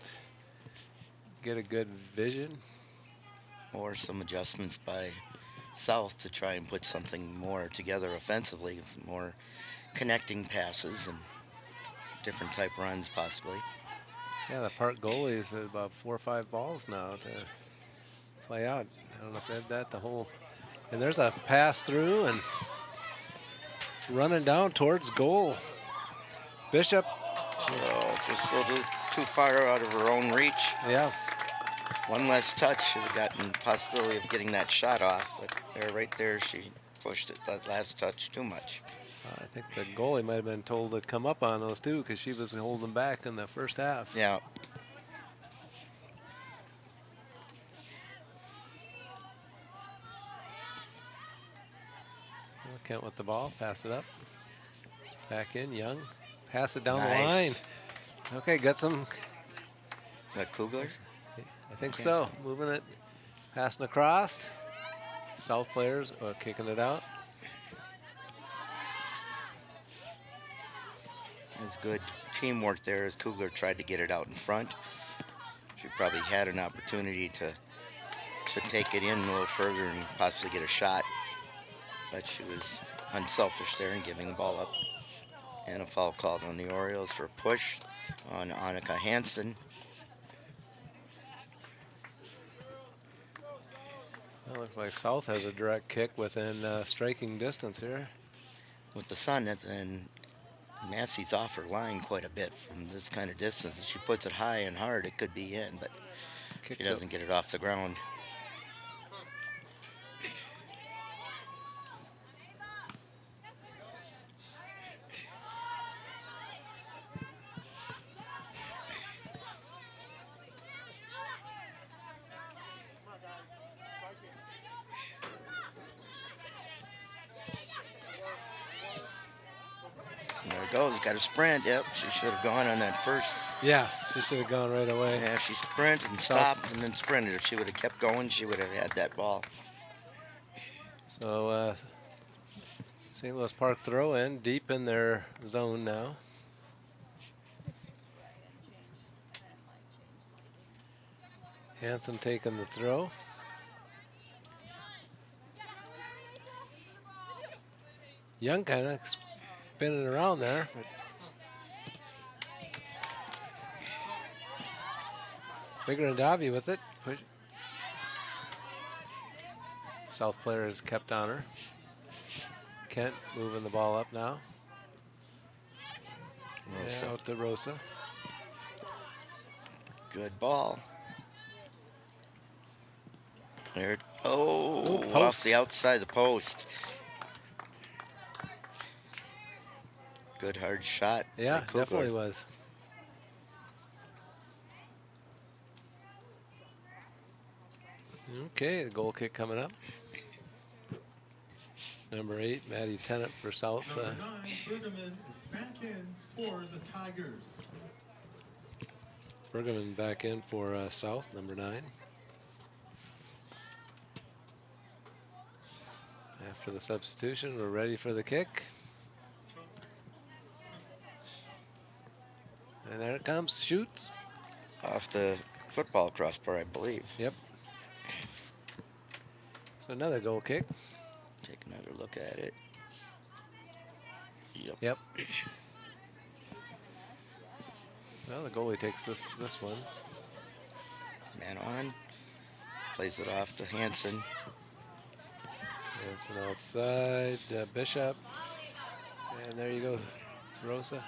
get a good vision. Or some adjustments by South to try and put something more together offensively, some more connecting passes and different type runs possibly. Yeah, the Park goalie is at about 4 or 5 balls now to play out. I don't know if they had that the whole, and there's a pass through and running down towards goal. Bishop. Oh, just a little too far out of her own reach. Yeah. One less touch, should have gotten the possibility of getting that shot off, but right there, she pushed it that last touch too much. I think the goalie might have been told to come up on those too, because she was holding back in the first half. Yeah. Kent with the ball, pass it up. Back in, Young. Pass it down the line. Nice. Okay, got some. That Kugler? I think so. Moving it, passing across. South players kicking it out. It's good teamwork there as Kugler tried to get it out in front. She probably had an opportunity to take it in a little further and possibly get a shot, but she was unselfish there in giving the ball up. And a foul called on the Orioles for a push on Annika Hansen. That looks like South has a direct kick within striking distance here. With the sun, and Massey's off her line quite a bit from this kind of distance. If she puts it high and hard, it could be in, but she doesn't get it off the ground. There it goes, got a sprint. Yep, she should have gone on that first. Yeah, she should have gone right away. Yeah, she sprinted and stopped and then sprinted. If she would have kept going, she would have had that ball. So St. Louis Park throw in deep in their zone now. Hansen taking the throw. Young kind of spinning around there. Bigger and Davi with it. South player has kept on her. Kent moving the ball up now. Yeah, out to Rosa. Good ball. There. Oh, Ooh, off the outside of the post. Good hard shot. Yeah, definitely was. Okay, the goal kick coming up. Number 8, Maddie Tennant for South. Number 9, Bergman is back in for the Tigers. Bergman back in for South, number 9. After the substitution, we're ready for the kick. And there it comes, shoots. Off the football crossbar, I believe. Yep. So another goal kick. Take another look at it. Yep. Well, the goalie takes this one. Man on. Plays it off to Hansen. Hansen outside, Bishop. And there you go, Rosa.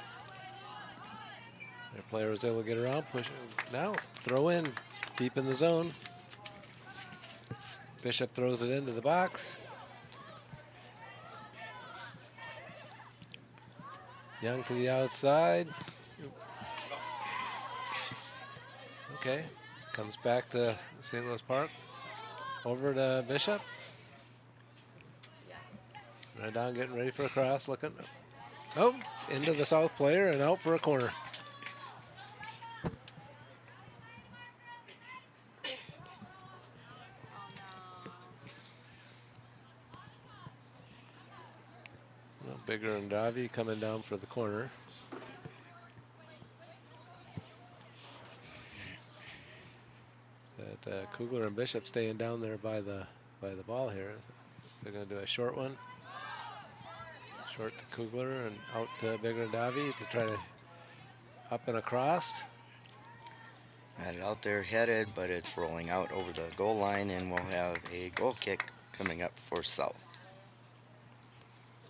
Their player was able to get around, push it. Now, throw in, deep in the zone. Bishop throws it into the box. Young to the outside. Okay, comes back to St. Louis Park. Over to Bishop. Right down, getting ready for a cross, looking. Oh, into the South player and out for a corner. Bigger and Davi coming down for the corner. That Kugler and Bishop staying down there by the ball here. They're going to do a short one. Short to Kugler and out to Bigger and Davi to try to up and across. Had it out there headed, but it's rolling out over the goal line, and we'll have a goal kick coming up for South.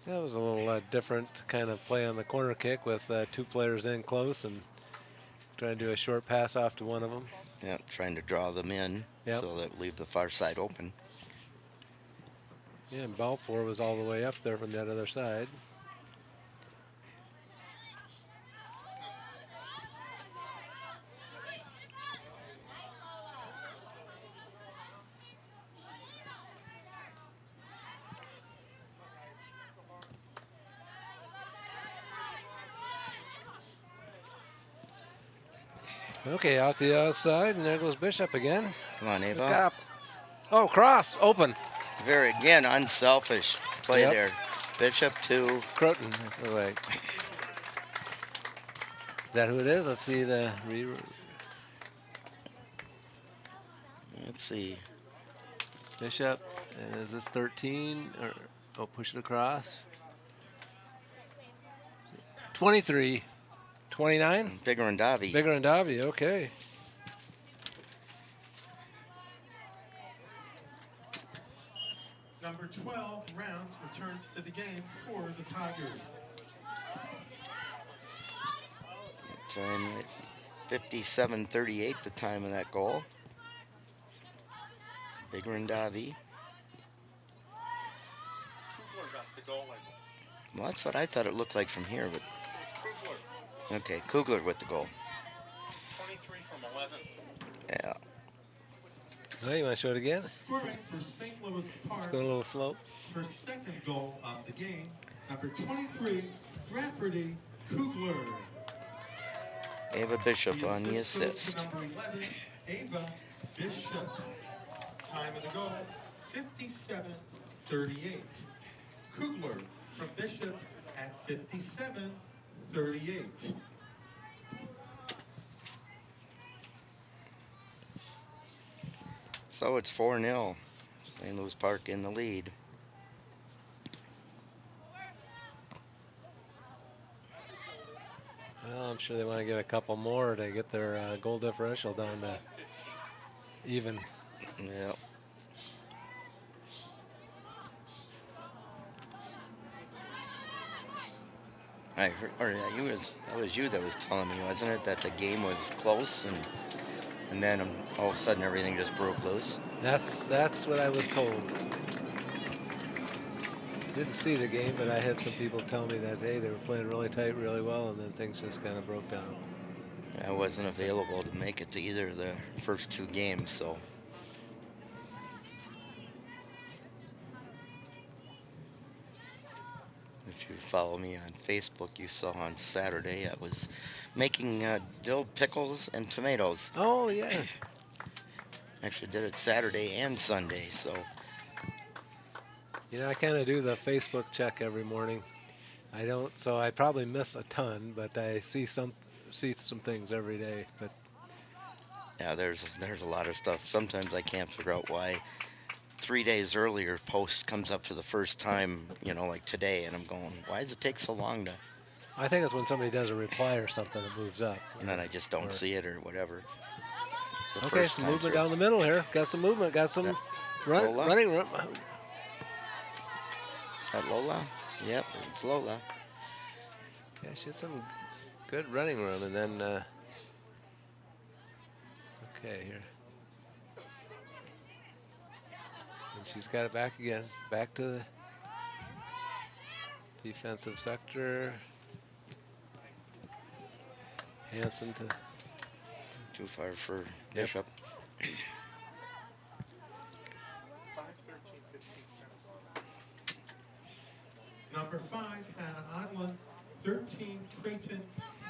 That was a little different kind of play on the corner kick with 2 players in close and Trying to do a short pass off to one of them. Yeah, trying to draw them in Yep. so that leave the far side open. Yeah, and Balfour was all the way up there from that other side. Okay, out the outside, and there goes Bishop again. Come on, It's Ava. got, oh, cross, open. Very, again, unselfish play Yep. there. Bishop to Croton. Like, is that who it is? Let's see the let's see. Bishop. And is this 13? Or, oh, push it across. 23. 29? Bigger and Davi. Bigger and Davi, okay. Number 12, Rounds, returns to the game for the Tigers. Time at 57:38, the time of that goal. Bigger and Davi. Kugler got the goal. Well, that's what I thought it looked like from here, but It's Kugler, okay, Kugler with the goal. 23 from 11. Yeah. Oh, you want to show it again? Scoring for St. Louis Park, It's going a little slow. her second goal of the game. Number 23, Rafferty Kugler. Ava Bishop on the goes assist. to number 11, Ava Bishop. Time of the goal, 57:38. Kugler from Bishop at 57:38. So it's 4-0. St. Louis Park in the lead. Well, I'm sure they want to get a couple more to get their goal differential down to even. Yeah. I heard, or yeah, that was you that was telling me, wasn't it, that the game was close and then all of a sudden everything just broke loose. That's what I was told. Didn't see the game, but I had some people tell me that, hey, they were playing really tight, really well, and then things just kind of broke down. I wasn't available to make it to either of the first two games, so. If you follow me on Facebook, you saw on Saturday I was making dill pickles and tomatoes. Oh, yeah. Actually did it Saturday and Sunday, so. You know, I kind of do the Facebook check every morning. I don't, so I probably miss a ton, but I see some things every day. But Yeah, there's a lot of stuff. Sometimes I can't figure out why 3 days earlier post comes up for the first time, you know, like today, and I'm going, why does it take so long to, I think it's when somebody does a reply or something that moves up. and then I just don't Or- see it or whatever. The Okay, first some time movement through. down the middle here. Got some movement. Got some That Lola? running. Is that Lola? Yep, it's Lola. Yeah, she had some good running room, and then okay here, and she's got it back again, back to the defensive sector. Hansen to Too far for Bishop. 5:13:15. Number 5, Hannah Odlin. 13, Creighton.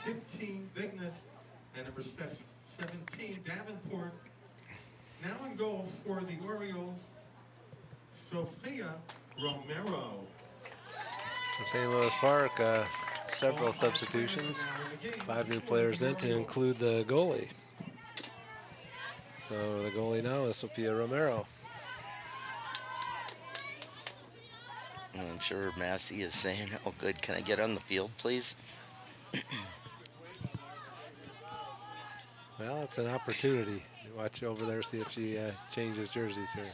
15, Vignes. And number 17, Davenport. Now in goal for the Orioles, Sophia Romero. St. Louis Park. Several substitutions, 5 new players in to include the goalie. So the goalie now is Sophia Romero. And I'm sure Massey is saying, oh good, can I get on the field, please? Well, it's an opportunity. Watch over there, see if she changes jerseys here.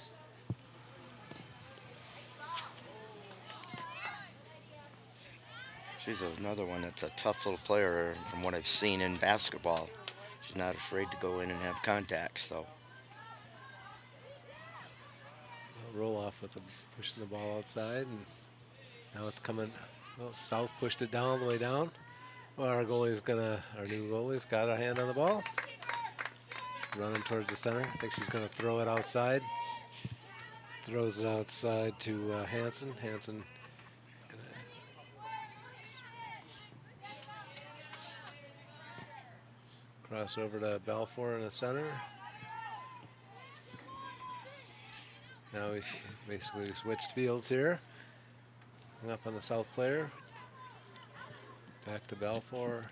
She's another one that's a tough little player from what I've seen in basketball. She's not afraid to go in and have contact. So Roll off with the pushing the ball outside, and now it's coming. Well, South pushed it down all the way down. Well, our new goalie's got a hand on the ball. Running towards the center. I think she's going to throw it outside. Throws it outside to Hansen. Hansen cross over to Balfour in the center. Now we basically switched fields here. Hung up on the South player. Back to Balfour.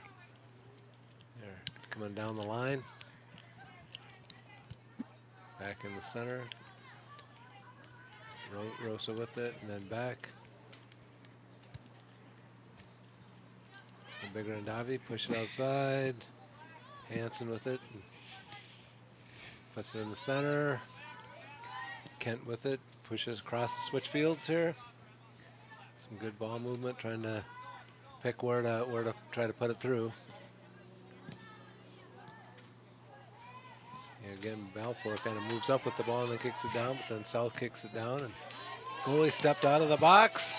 They're coming down the line. Back in the center. Rosa with it, and then back. And Bigger and Davi push it outside. Hansen with it. Puts it in the center. Kent with it. Pushes across the switch fields here. Some good ball movement, trying to pick where to try to put it through. Again, Balfour kind of moves up with the ball and then kicks it down, but then South kicks it down, and goalie stepped out of the box.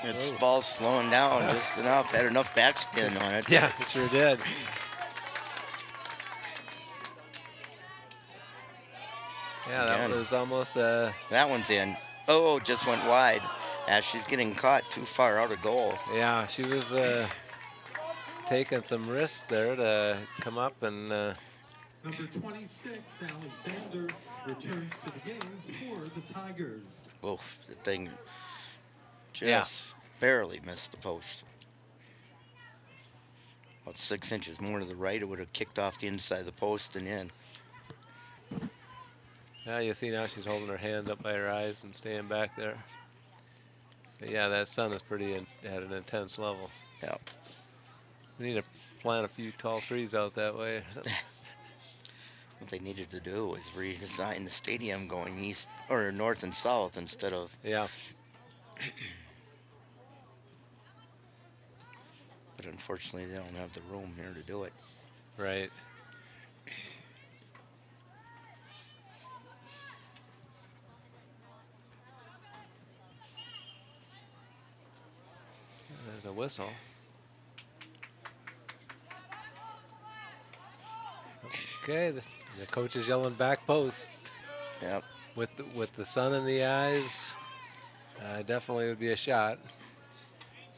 it's ball slowing down just enough. Had enough backspin on it. Yeah, it sure did. Yeah, that Again. one was almost That one's in. Oh, just went wide. As she's getting caught too far out of goal. yeah, she was taking some risks there to come up and Number 26, Alexander, returns to the game for the Tigers. Oof, the thing just barely missed the post. About 6 inches more to the right, it would have kicked off the inside of the post and in. yeah, you see now she's holding her hands up by her eyes and staying back there. But yeah, that sun is at an intense level. Yeah. We need to plant a few tall trees out that way. What they needed to do was redesign the stadium going east or north and south instead of. Yeah. But unfortunately, they don't have the room here to do it. Right. There's a whistle. Okay, the coach is yelling back post. Yep. With the sun in the eyes, definitely would be a shot.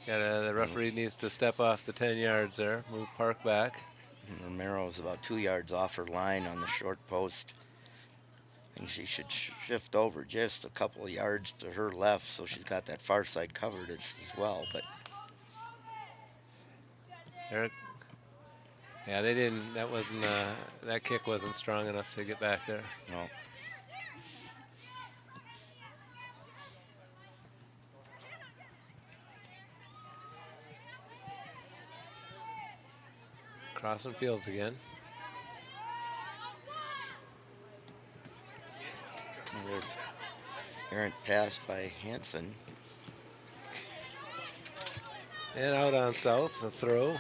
The referee needs to step off the 10 yards there, move Park back. And Romero's about 2 yards off her line on the short post. I think she should shift over just a couple of yards to her left, so she's got that far side covered as well. But Eric, yeah, they didn't. That wasn't. That kick wasn't strong enough to get back there. no. Crossing fields again. Another errant pass by Hansen. And out on South, the throw.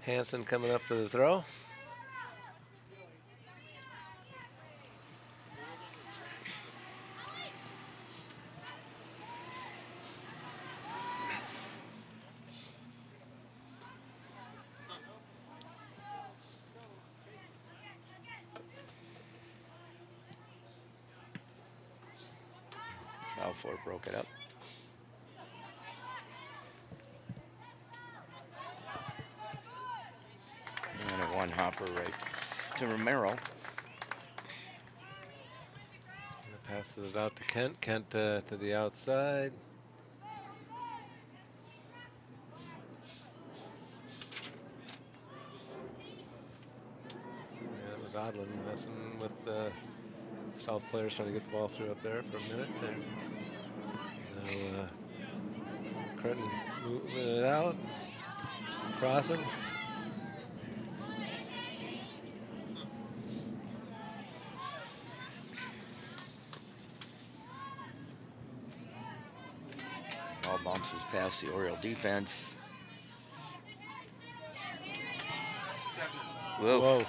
Hansen coming up for the throw. Balfour broke it up. And a one hopper right to Romero. And passes it out to Kent. Kent to the outside. Yeah, that was Odlin messing with the South players trying to get the ball through up there for a minute. And now Curtin moving it out, crossing. Ball bounces past the Oriole defense. Whoa. Whoa.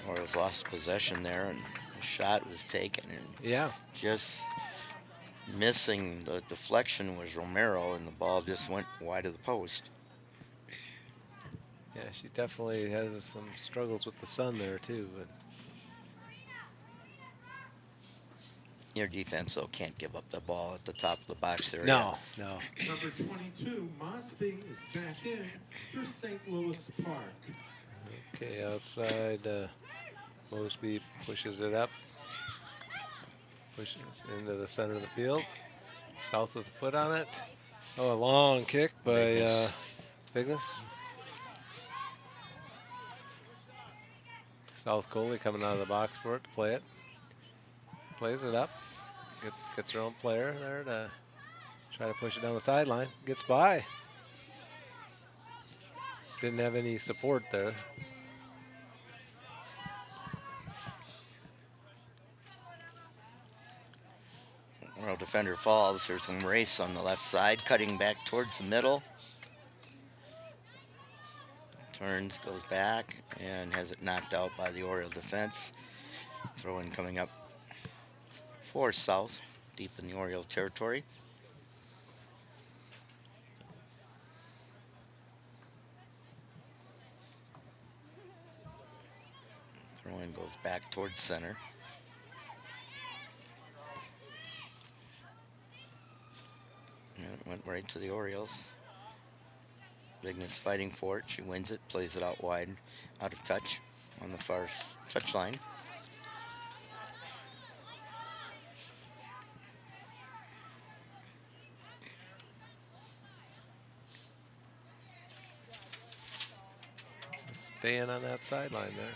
Orioles lost possession there, and a shot was taken, and Yeah. just missing the deflection was Romero, and the ball just went wide of the post. Yeah, she definitely has some struggles with the sun there too. But Your defense, though, can't give up the ball at the top of the box area. no, no. Number 22, Mosby is back in for St. Louis Park. Okay, outside, Mosby pushes it up, pushes into the center of the field, south with the foot on it. Oh, a long kick by Bigness. Bigness. South goalie coming out of the box for it to play it. Plays it up, gets her own player there to try to push it down the sideline. Gets by. Didn't have any support there. Well, defender falls. There's some race on the left side, cutting back towards the middle. Turns, goes back, and has it knocked out by the Oriole defense. Throw in coming up for South, deep in the Oriole territory. Throw in goes back towards center. And it went right to the Orioles. Bigness fighting for it. She wins it, plays it out wide, out of touch on the far touch line. Staying on that sideline there.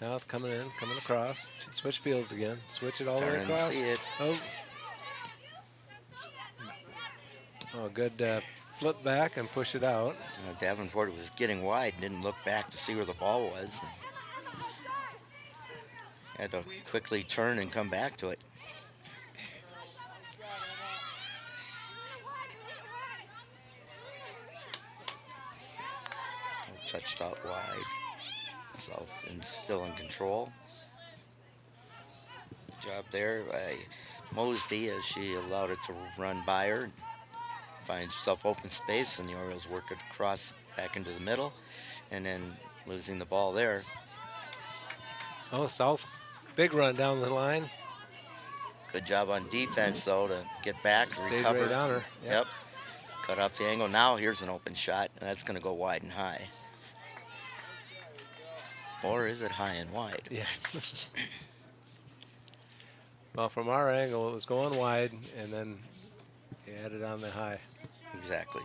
Now it's coming in, coming across. Switch fields again. Switch it all the way Turn and across. see it. Oh, good flip back and push it out. Davenport was getting wide and didn't look back to see where the ball was. Had to quickly turn and come back to it. Touched out wide. South still in control. Good job there by Mosby as she allowed it to run by her. Finds herself open space, and the Orioles work it across back into the middle, and then losing the ball there. Oh, South, big run down the line. Good job on defense, though, to get back, Stayed recover. right on her. Yep. Cut off the angle. Now here's an open shot, and that's going to go wide and high. Or is it high and wide? Yeah. Well, from our angle, it was going wide, and then he had it on the high. Exactly.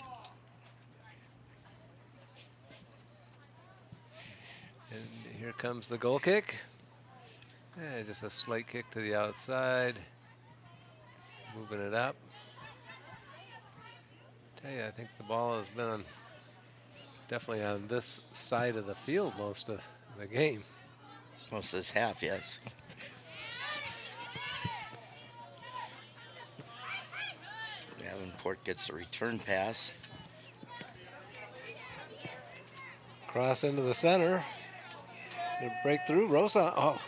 And here comes the goal kick. And just a slight kick to the outside. Moving it up. Tell you, I think the ball has been on, definitely on this side of the field most of the game. Most of this half, yes. Davenport gets a return pass. Cross into the center. Gonna break through. Rosa. Oh,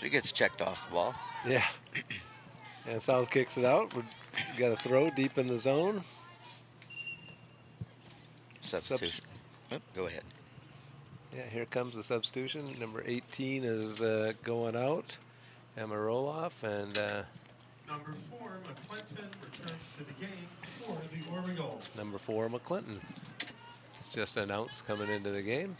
She gets checked off the ball. yeah. And South kicks it out. We got a throw deep in the zone. Substitution. Oh, go ahead. Yeah, here comes the substitution. Number 18 is going out. Emma Roloff, and Number 4, McClinton returns to the game for the Orioles. number 4, McClinton. It's just announced coming into the game.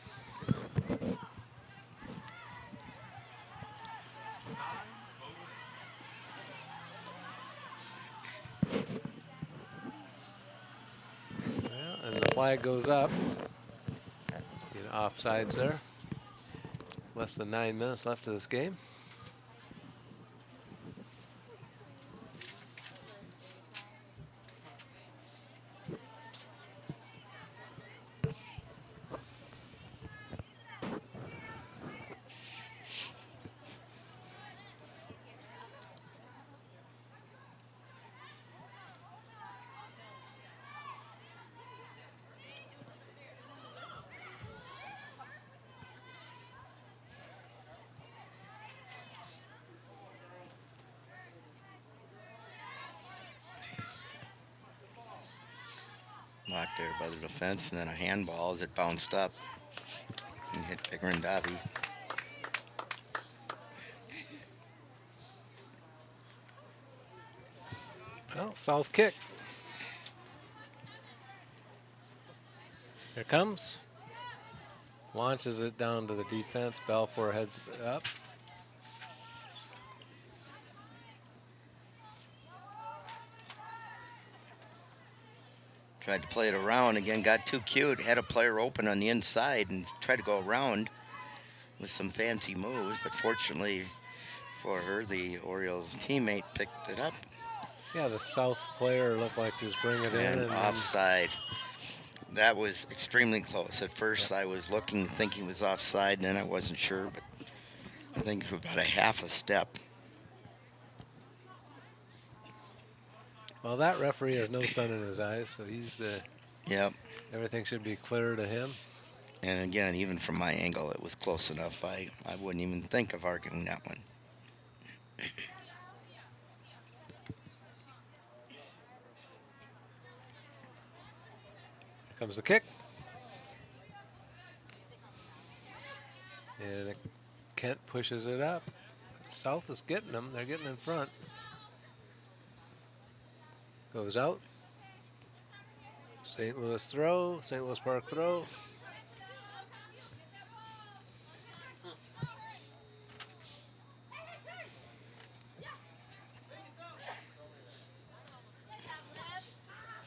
Well, and the flag goes up. Offsides there. Less than 9 minutes left of this game. Blocked there by the defense, and then a handball as it bounced up and hit Bigrandavi. Well, South kick. Here comes. Launches it down to the defense. Balfour heads up. Tried to play it around again, got too cute, had a player open on the inside and tried to go around with some fancy moves, but fortunately for her, the Orioles teammate picked it up. Yeah, the South player looked like he was bringing it in. And And offside. That was extremely close. At first I was looking, thinking it was offside, and then I wasn't sure, but I think it was about a half a step. Well, that referee has no sun in his eyes, so he's Yep. everything should be clear to him. And again, even from my angle, it was close enough. I wouldn't even think of arguing that one. Comes the kick. And Kent pushes it up. South is getting them. They're getting in front. Goes out. St. Louis throw. St. Louis Park throw.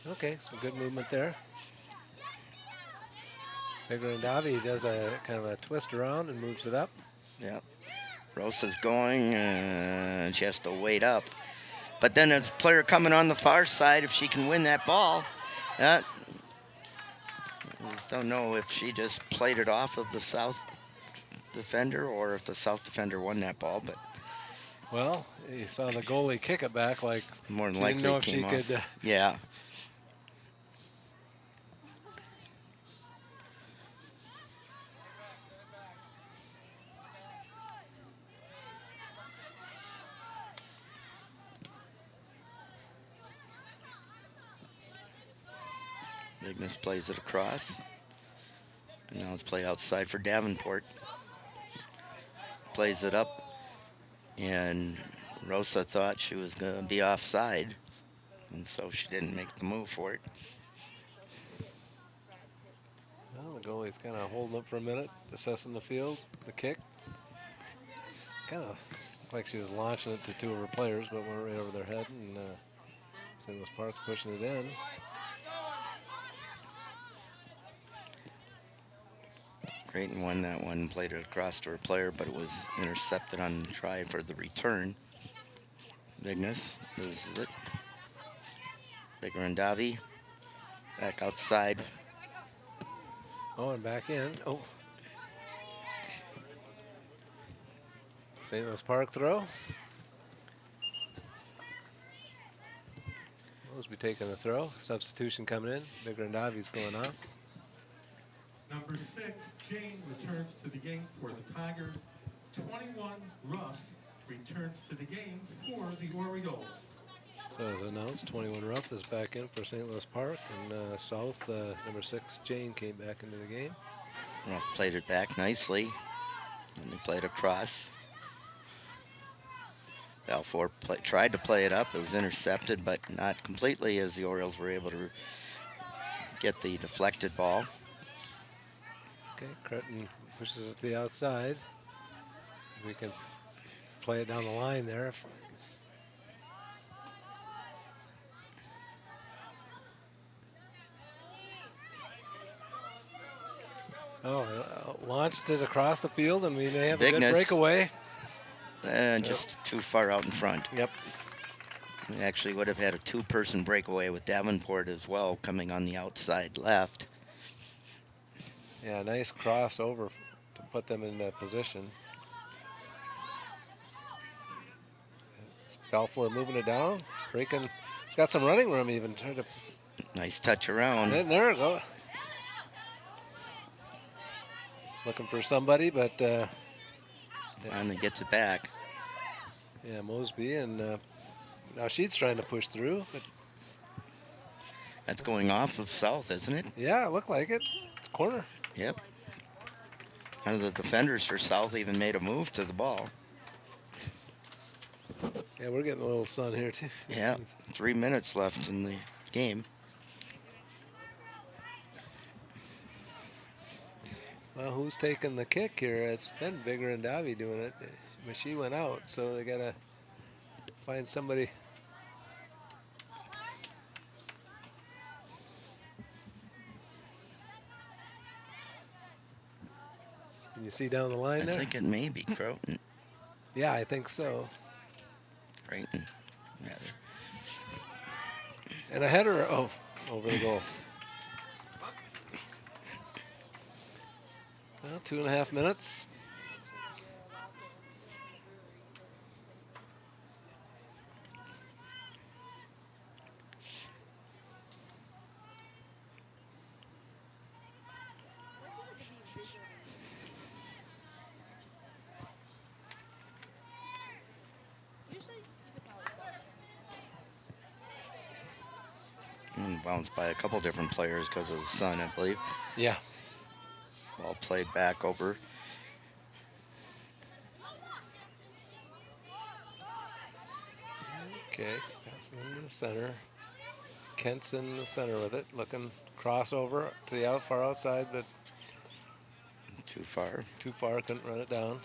Okay, some good movement there. Bigrandavi does a kind of a twist around and moves it up. Yep. Rosa's going, and she has to wait up. But then there's a player coming on the far side. If she can win that ball, I just don't know if she just played it off of the South defender or if the South defender won that ball. But Well, you saw the goalie kick it back like more than she likely didn't know it if came she off. could. Yeah. Bigness plays it across. And now it's played outside for Davenport. Plays it up. And Rosa thought she was going to be offside. And so she didn't make the move for it. Well, the goalie's kind of holding up for a minute, assessing the field, the kick. Kind of looked like she was launching it to two of her players, but went right over their head, and St. Louis Park's pushing it in. Creighton won that one, played it across to her player, but it was intercepted on the try for the return. Bigness loses it. Bigrandavi back outside. Oh, and back in. Oh. St. Louis Park throw. Mosby taking the throw. Substitution coming in. Bigrandavi's going off. Number 6, Jane returns to the game for the Tigers. 21, Ruff returns to the game for the Orioles. So as announced, 21 Ruff is back in for St. Louis Park, and South, number 6, Jane came back into the game. Ruff played it back nicely. And he played across. Balfour tried to play it up. It was intercepted, but not completely, as the Orioles were able to get the deflected ball. Okay, Creighton pushes it to the outside. We can play it down the line there. Oh, launched it across the field, and we may have a good breakaway. And just too far out in front. Yep. We actually would have had a two-person breakaway with Davenport as well coming on the outside left. Yeah, nice crossover to put them in that position. Balfour moving it down, breaking. He's got some running room even. Trying to. Nice touch around. And there we go. Looking for somebody, but finally gets it back. Yeah, Mosby, and now she's trying to push through. But That's going off of South, isn't it? Yeah, it looked like it. It's corner. Yep. None of the defenders for South even made a move to the ball. Yeah, we're getting a little sun here too. Yeah, 3 minutes left in the game. Well, who's taking the kick here? It's been Bigger and Davi doing it, but she went out, so they gotta find somebody. Can you see down the line I there? think it may be Croton. Yeah, I think so. Creighton. Yeah, And a header, oh, over the goal. Well, 2.5 minutes. and bounced by a couple different players because of the sun, I believe. Yeah. Ball played back over. Okay, passing into the center. Kent's in the center with it, looking crossover to the far outside, but Too far. too far, couldn't run it down.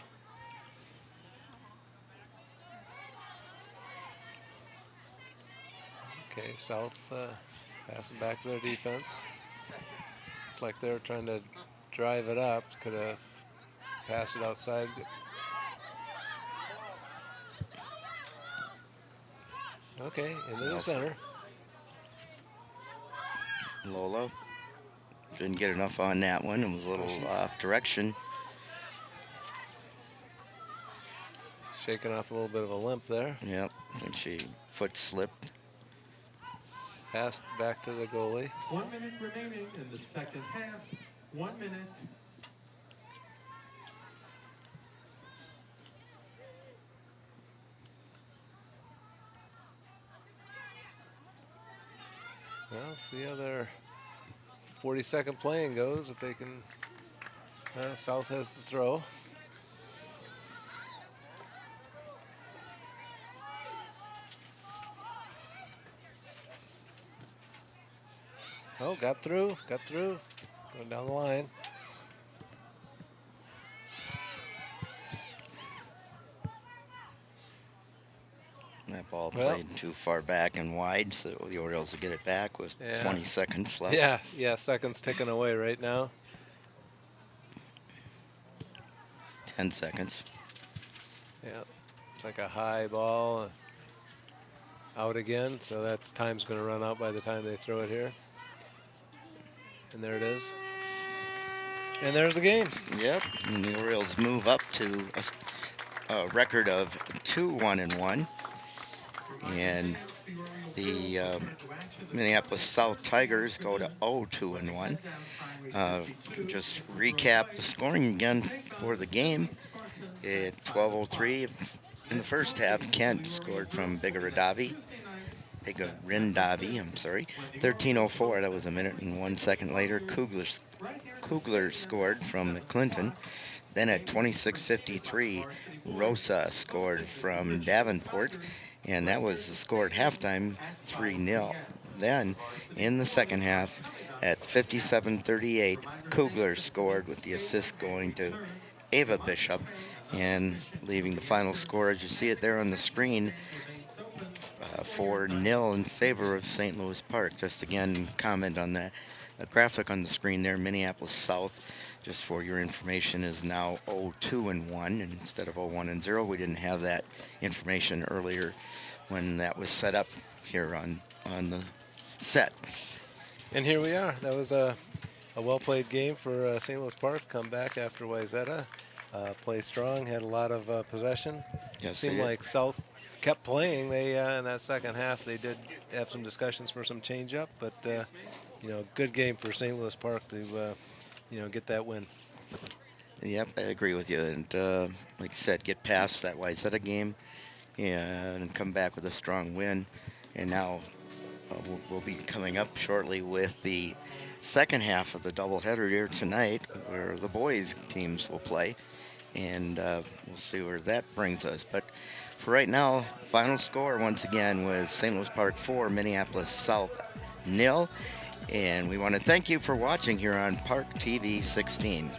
Okay, South passing back to their defense. It's like they're trying to drive it up. Could have passed it outside. Okay, into the center. Lola didn't get enough on that one and was a little off direction. Shaking off a little bit of a limp there. Yep, and she foot slipped. Passed back to the goalie. 1 minute remaining in the second half. 1 minute. Well, see how their 40-second playing goes. If they can, South has the throw. Oh, got through, going down the line. That ball played too far back and wide, so the Orioles will get it back with 20 seconds left. Yeah, seconds ticking away right now. 10 seconds. Yeah, it's like a high ball out again, so that's time's going to run out by the time they throw it here. And there it is. And there's the game. Yep, and the Orioles move up to a record of 2-1-1. And the Minneapolis South Tigers go to 0-2-1. Just recap the scoring again for the game. At 12:03 in the first half, Kent scored from Bigarindavi. 13:04, that was a minute and 1 second later. Kugler scored from Clinton. Then at 26:53, Rosa scored from Davenport. And that was the score at halftime, 3-0. Then, in the second half, at 57:38, Kugler scored with the assist going to Ava Bishop. And leaving the final score, as you see it there on the screen, 4-0 in favor of St. Louis Park. Just again, comment on that graphic on the screen there. Minneapolis South, just for your information, is now 0-2-1 instead of 0-1-0. We didn't have that information earlier when that was set up here on the set. And here we are. That was a well-played game for St. Louis Park. Come back after Wayzata. Play strong, had a lot of possession. Yes, seemed like South kept playing. They in that second half they did have some discussions for some change-up, but good game for St. Louis Park to get that win. Yep, I agree with you. And like I said, get past that Wayzata game and come back with a strong win. And now we'll be coming up shortly with the second half of the doubleheader here tonight, where the boys teams will play, and we'll see where that brings us. But for right now, final score once again was St. Louis Park 4, Minneapolis South 0. And we want to thank you for watching here on Park TV 16.